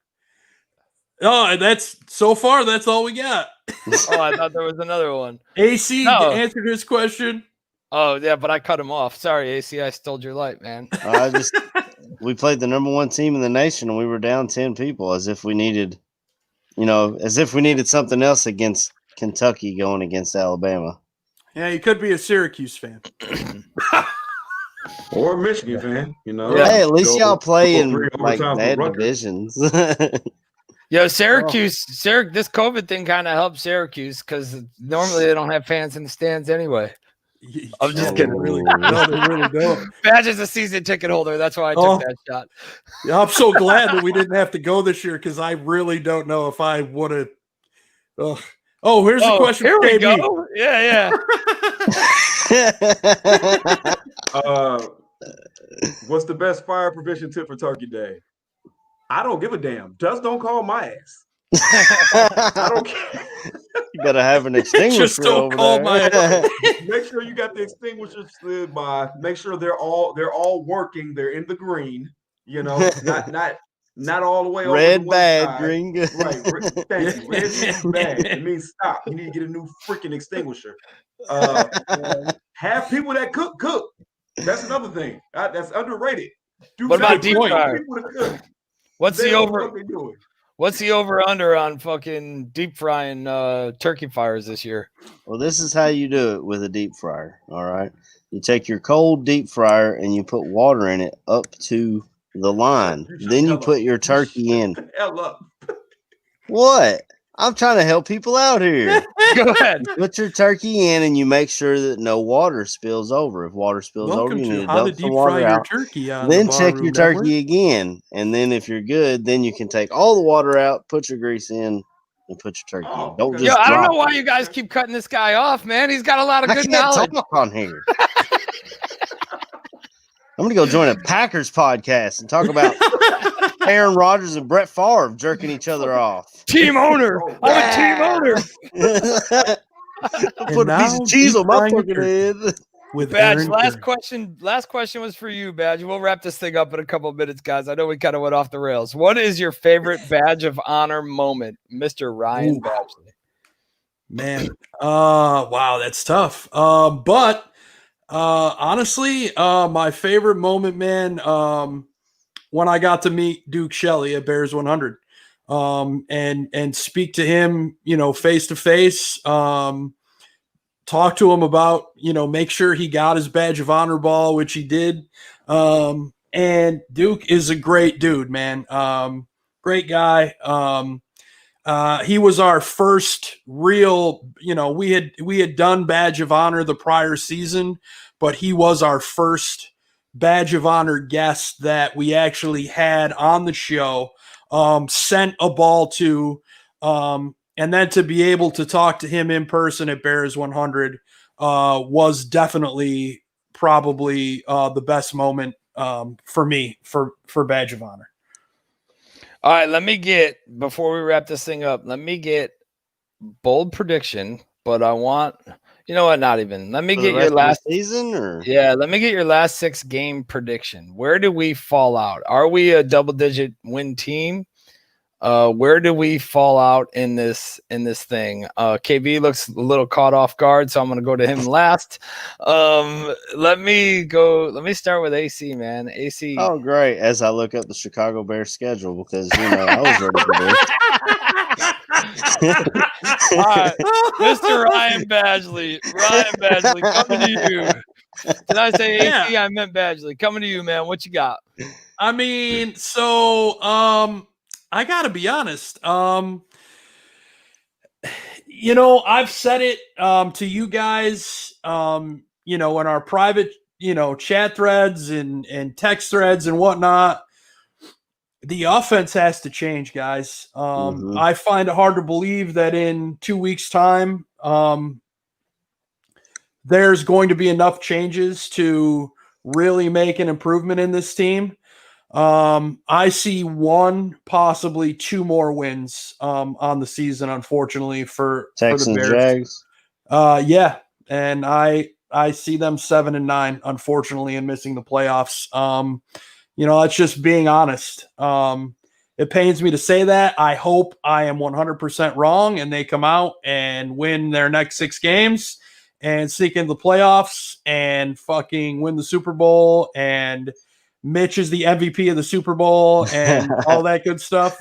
Oh, that's all we got.
Oh, I thought there was another one.
AC answered his question.
Oh, yeah, but I cut him off. Sorry, AC, I stole your light, man.
We played the #1 team in the nation, and we were down 10 people, as if we needed something else against Kentucky going against Alabama.
Yeah, you could be a Syracuse fan.
Or a Michigan fan, you know.
Yeah. Hey, at least y'all play in like bad divisions.
Yo, Syracuse, this COVID thing kind of helped Syracuse because normally they don't have fans in the stands anyway. I'm just kidding.
Really, no, they really don't.
Badge is a season ticket holder. That's why I took that shot.
Yeah, I'm so glad that we didn't have to go this year because I really don't know if I would have. Oh, here's the question.
Here we go. Yeah.
What's the best fire prevention tip for Turkey Day? I don't give a damn. Just don't call my ass. I don't care.
You better have an extinguisher.
Just don't call my ass.
Make sure you got the extinguisher slid by. Make sure they're all working. They're in the green. You know, not all the way over
red,
to one
bad,
side.
green, good.
Right. Thank you. Red means bad. It means stop. You need to get a new freaking extinguisher. Have people that cook. That's another thing. That's underrated.
What about deep fryer? What's the over under on fucking deep frying turkey fires this year?
Well, this is how you do it with a deep fryer. All right. You take your cold deep fryer and you put water in it up to the line. Then you put your turkey in. What? I'm trying to help people out here.
Go ahead.
Put your turkey in and you make sure that no water spills over. If water spills over, you need to dump some water out. Then check your turkey again. And then if you're good, then you can take all the water out, put your grease in, and put your turkey in. Don't just
I don't know why you guys keep cutting this guy off, man. He's got a lot of good knowledge.
Talk on here. I'm going to go join a Packers podcast and talk about Aaron Rodgers and Brett Favre jerking each other off.
Team owner. I'm a team owner.
Put a piece of cheese on my fucking head.
With
Badge, last question was for you, Badge. We'll wrap this thing up in a couple of minutes, guys. I know we kind of went off the rails. What is your favorite badge of honor moment, Mr. Ryan Badgley?
Man, wow, that's tough. But honestly, my favorite moment, man, when I got to meet Duke Shelley at Bears 100, and speak to him, face to face, talk to him about, make sure he got his badge of honor ball, which he did. And Duke is a great dude, man. Great guy. He was our first real, we had done badge of honor the prior season, but he was our first badge of honor guest that we actually had on the show, sent a ball to, and then to be able to talk to him in person at Bears 100 was definitely probably the best moment for me for badge of honor.
All right, before we wrap this thing up, let me get bold prediction, but I want, You know what? Not even. Let me
For
get
the
your
rest of
last
the season, or
Yeah, let me get your last 6 game prediction. Where do we fall out? Are we a double-digit win team? Where do we fall out in this thing? KB looks a little caught off guard, so I'm gonna go to him last. Let me start with AC, man. AC.
oh great! As I look up the Chicago Bears schedule, because I was ready for this.
All right, Mr. Ryan Badgley. Ryan Badgley, coming to you. Did I say AC?
Yeah.
I meant Badgley. Coming to you, man. What you got?
I mean, so I gotta be honest. I've said it to you guys, in our private, chat threads and text threads and whatnot. The offense has to change, guys. I find it hard to believe that in 2 weeks' time, there's going to be enough changes to really make an improvement in this team. I see 1, possibly 2 more wins on the season, unfortunately, for
Texans,
the Bears.
Jags.
Yeah, and I see them 7-9, unfortunately, and missing the playoffs. That's just being honest. It pains me to say that. I hope I am 100% wrong, and they come out and win their next 6 games and sneak into the playoffs and fucking win the Super Bowl, and Mitch is the MVP of the Super Bowl and all that good stuff.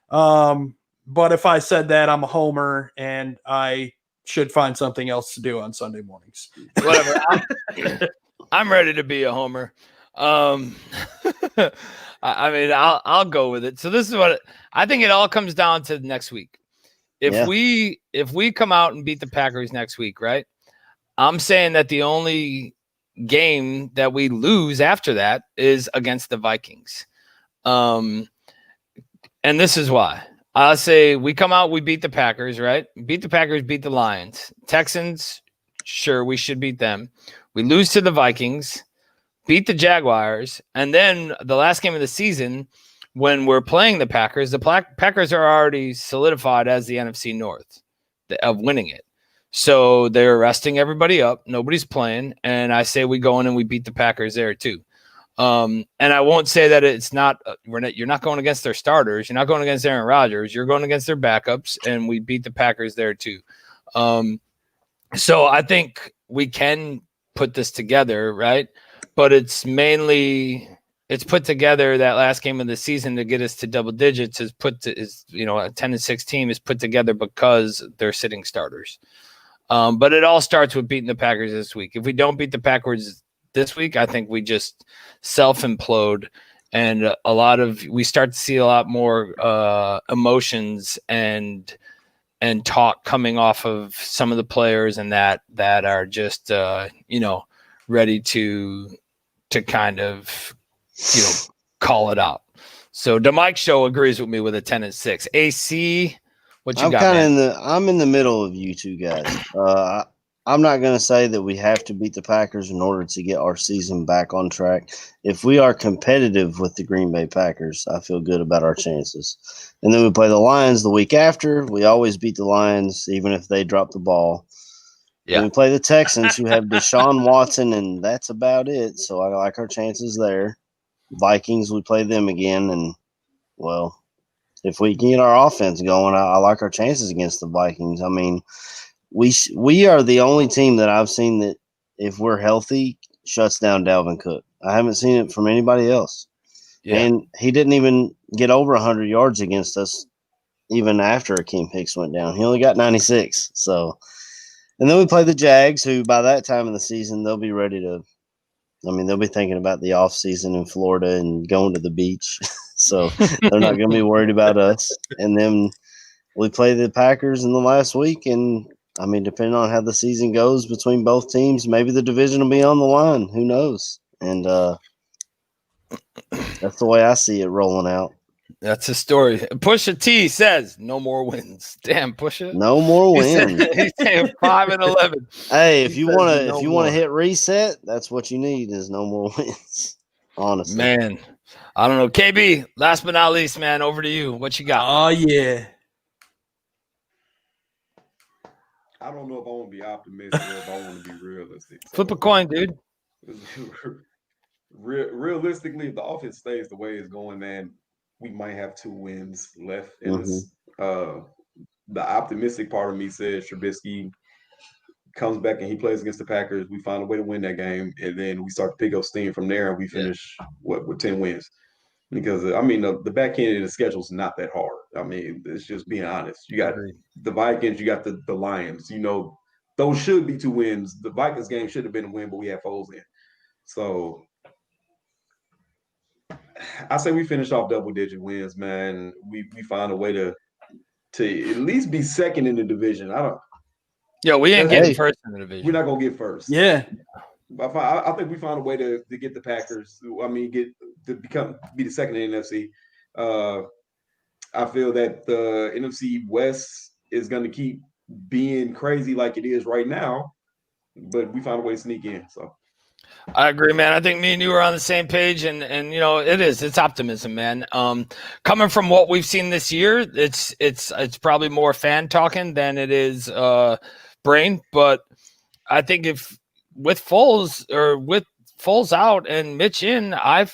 But if I said that, I'm a homer, and I should find something else to do on Sunday mornings.
Whatever. I'm ready to be a homer. I mean, I'll go with it. So this is what I think. It all comes down to next week. If we come out and beat the Packers next week, right? I'm saying that the only game that we lose after that is against the Vikings. And this is why. I'll say we come out, we beat the Packers, right? Beat the Packers, beat the Lions. Texans, sure, we should beat them. We lose to the Vikings, beat the Jaguars, and then the last game of the season, when we're playing the Packers are already solidified as the NFC North of winning it. So they're resting everybody up. Nobody's playing. And I say we go in and we beat the Packers there too. And I won't say that it's not, you're not going against their starters. You're not going against Aaron Rodgers. You're going against their backups, and we beat the Packers there too. So I think we can put this together, right? But it's put together that last game of the season to get us to double digits a 10-6 team is put together because they're sitting starters. But it all starts with beating the Packers this week. If we don't beat the Packers this week, I think we just self-implode, and we start to see a lot more emotions and talk coming off of some of the players, and that are just ready to kind of call it out. So the Mike Show agrees with me with a 10-6. AC, what you got?
I'm in the middle of you two guys. I'm not going to say that we have to beat the Packers in order to get our season back on track. If we are competitive with the Green Bay Packers, I feel good about our chances. And then we play the Lions the week after. We always beat the Lions, even if they drop the ball. Yeah. And we play the Texans, who have Deshaun Watson, and that's about it. So I like our chances there. Vikings, we play them again. And, well, if we can get our offense going, I like our chances against the Vikings. I mean, we are the only team that I've seen that, if we're healthy, shuts down Dalvin Cook. I haven't seen it from anybody else. Yeah. And he didn't even get over 100 yards against us even after Akeem Hicks went down. He only got 96. So, and then we play the Jags, who by that time of the season, they'll be ready to – they'll be thinking about the off season in Florida and going to the beach. So they're not going to be worried about us. And then we play the Packers in the last week, and – depending on how the season goes between both teams, maybe the division will be on the line. Who knows? And that's the way I see it rolling out.
That's a story. Pusha T says no more wins. Damn, Pusha.
No more wins.
He's saying 5-11.
Hey, if you want to hit reset, that's what you need is no more wins. Honestly,
man, I don't know. KB, last but not least, man, over to you. What you got?
Oh yeah.
I don't know if I want to be optimistic or if I want to be realistic. So,
Flip a coin, dude.
realistically, if the offense stays the way it's going, man, we might have 2 wins left in this. The optimistic part of me says Trubisky comes back and he plays against the Packers. We find a way to win that game, and then we start to pick up steam from there, and we finish with 10 wins. Because I mean, the back end of the schedule is not that hard. I mean, it's just being honest. You got the Vikings, you got the Lions. You know, those should be 2 wins. The Vikings game should have been a win, but we had Foles in. So I say we finish off double-digit wins, man. We find a way to at least be second in the division.
We ain't getting first in the division.
We're not gonna get first.
Yeah.
I think we found a way to get the Packers. I mean, be the second in the NFC. I feel that the NFC West is going to keep being crazy like it is right now, but we found a way to sneak in. So
I agree, man. I think me and you are on the same page, and you know, it's optimism, man. Coming from what we've seen this year, it's probably more fan talking than it is brain, but I think if with Foles out and Mitch in, I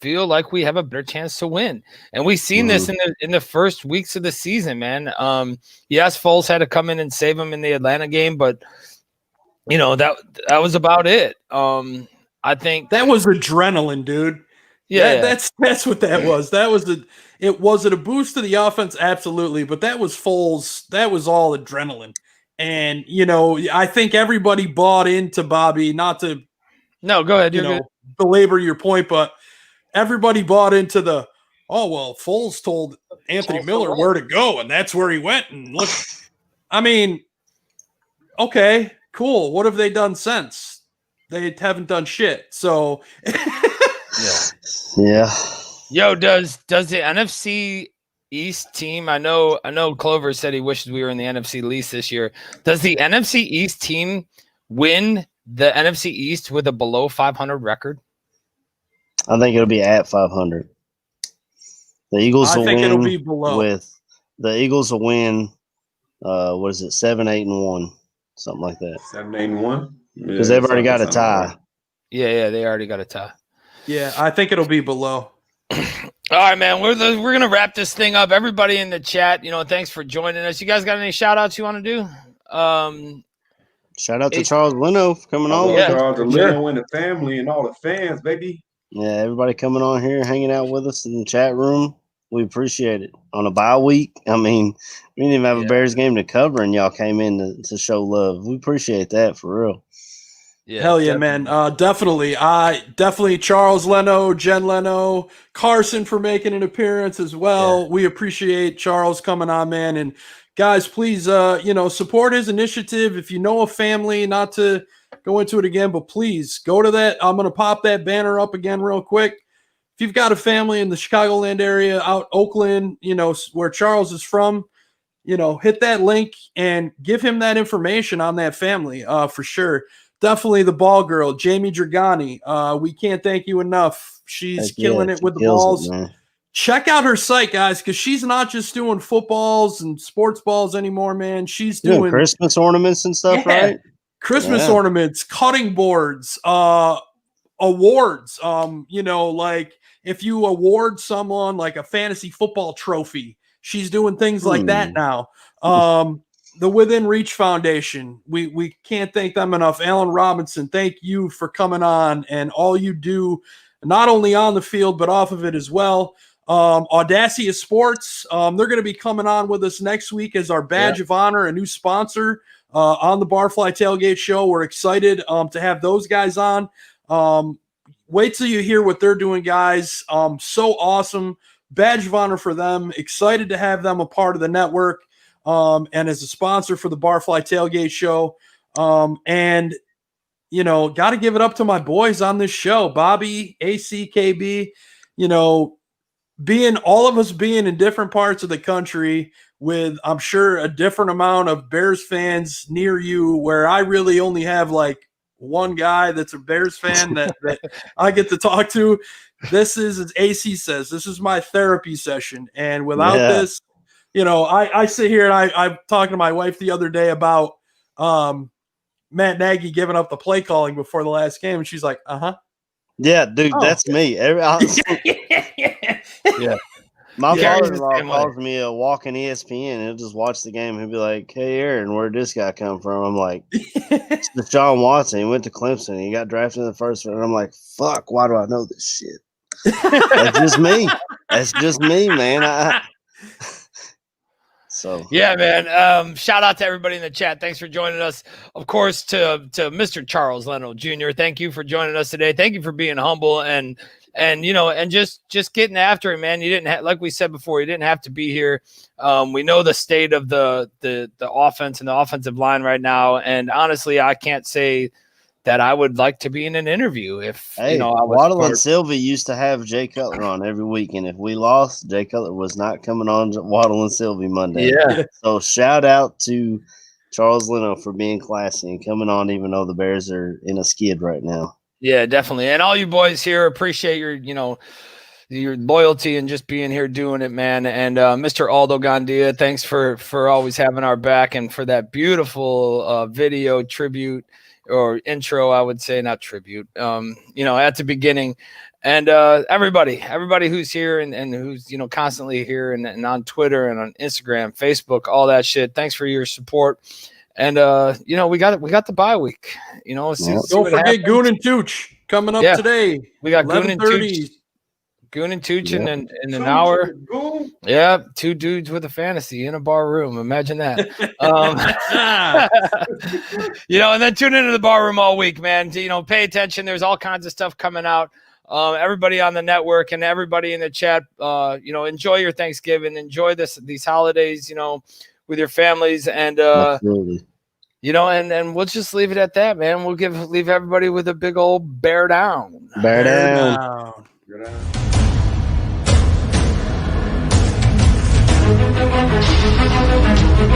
feel like we have a better chance to win. And we've seen this in the first weeks of the season, man. Yes, Foles had to come in and save him in the Atlanta game, but you know, that was about it. I think
that was adrenaline, dude.
Yeah,
that's what that was. Was it a boost to the offense? Absolutely, but that was Foles. That was all adrenaline. And, you know, I think everybody bought into Bobby, not to
go ahead,
belabor your point, but everybody bought into Foles told Anthony Miller where to go, and that's where he went. And look, I mean, okay, cool. What have they done since? They haven't done shit. So,
yeah.
Yo, does the NFC East team? I know Clover said he wishes we were in the NFC East this year. Does the NFC East team win the NFC East with a below 500 record?
I think it'll be at 500. The Eagles will win. I think it'll be below. The Eagles will win. What is it? 7-8-1, something like that.
7-8-1.
Because they've already got a tie.
Right. Yeah, they already got a tie.
Yeah, I think it'll be below.
All right, man. We're gonna wrap this thing up. Everybody in the chat, you know, thanks for joining us. You guys got any shout outs you want to do?
Shout out to Charles Leno for coming on.
Yeah, Charles Leno and the family and all the fans, baby.
Yeah, everybody coming on here, hanging out with us in the chat room. We appreciate it. On a bye week, I mean, we didn't even have a Bears game to cover, and y'all came in to show love. We appreciate that for real.
Yeah, hell yeah, man. Definitely Charles Leno, Jen Leno, Carson for making an appearance as well. Yeah. We appreciate Charles coming on, man. And guys, please, support his initiative. If you know a family, not to go into it again, but please go to that. I'm going to pop that banner up again real quick. If you've got a family in the Chicagoland area, out Oakland, where Charles is from, hit that link and give him that information on that family for sure. Definitely the ball girl, Jamie Dragani. We can't thank you enough. She's killing it with the balls. Check out her site, guys, because she's not just doing footballs and sports balls anymore, man. She's doing
Christmas ornaments and stuff, right?
Christmas ornaments, cutting boards, awards. Like if you award someone like a fantasy football trophy, she's doing things like that now. The Within Reach Foundation, we can't thank them enough. Alan Robinson, thank you for coming on and all you do, not only on the field, but off of it as well. Audacia Sports, they're going to be coming on with us next week as our badge of honor, a new sponsor on the Barfly Tailgate Show. We're excited to have those guys on. Wait till you hear what they're doing, guys. So awesome. Badge of honor for them. Excited to have them a part of the network. And as a sponsor for the Barfly Tailgate Show. And, got to give it up to my boys on this show, Bobby, ACKB, all of us being in different parts of the country with, I'm sure, a different amount of Bears fans near you, where I really only have like one guy that's a Bears fan that I get to talk to. This is, as AC says, this is my therapy session. And without this, I sit here and I'm talking to my wife the other day about Matt Nagy giving up the play calling before the last game, and she's like,
Yeah, dude, that's me. Yeah. My father-in-law calls me a walking ESPN. He'll just watch the game. He'll be like, "Hey, Aaron, where'd this guy come from?" I'm like, "It's Deshaun Watson. He went to Clemson. He got drafted in the first round." I'm like, "Fuck, why do I know this shit?" That's just me. That's just me, man. So
yeah, man. Shout out to everybody in the chat. Thanks for joining us. Of course, to Mr. Charles Leno Jr. Thank you for joining us today. Thank you for being humble and just getting after it, man. You didn't like we said before, you didn't have to be here. We know the state of the offense and the offensive line right now, and honestly, I can't say that I would like to be in an interview if I was
Waddle and Sylvie used to have Jay Cutler on every week, and if we lost, Jay Cutler was not coming on Waddle and Sylvie Monday.
Yeah.
So shout out to Charles Leno for being classy and coming on, even though the Bears are in a skid right now.
Yeah, definitely. And all you boys here, appreciate your loyalty and just being here doing it, man. And Mr. Aldo Gandia, thanks for always having our back and for that beautiful video tribute or intro, I would say, not tribute, at the beginning. And everybody who's here and who's, constantly here and on Twitter and on Instagram, Facebook, all that shit. Thanks for your support. And we got the bye week. Don't
forget Goon and Tooch coming up today.
We got Goon and Tooch in an hour. Yeah, two dudes with a fantasy in a bar room. Imagine that. And then tune into the bar room all week, man. Pay attention. There's all kinds of stuff coming out. Everybody on the network and everybody in the chat, enjoy your Thanksgiving. Enjoy these holidays, with your families. And
absolutely.
And we'll just leave it at that, man. We'll leave everybody with a big old bear down.
Bear down.
Bear down.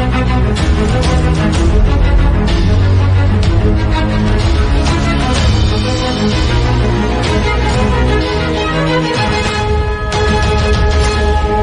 Thank you.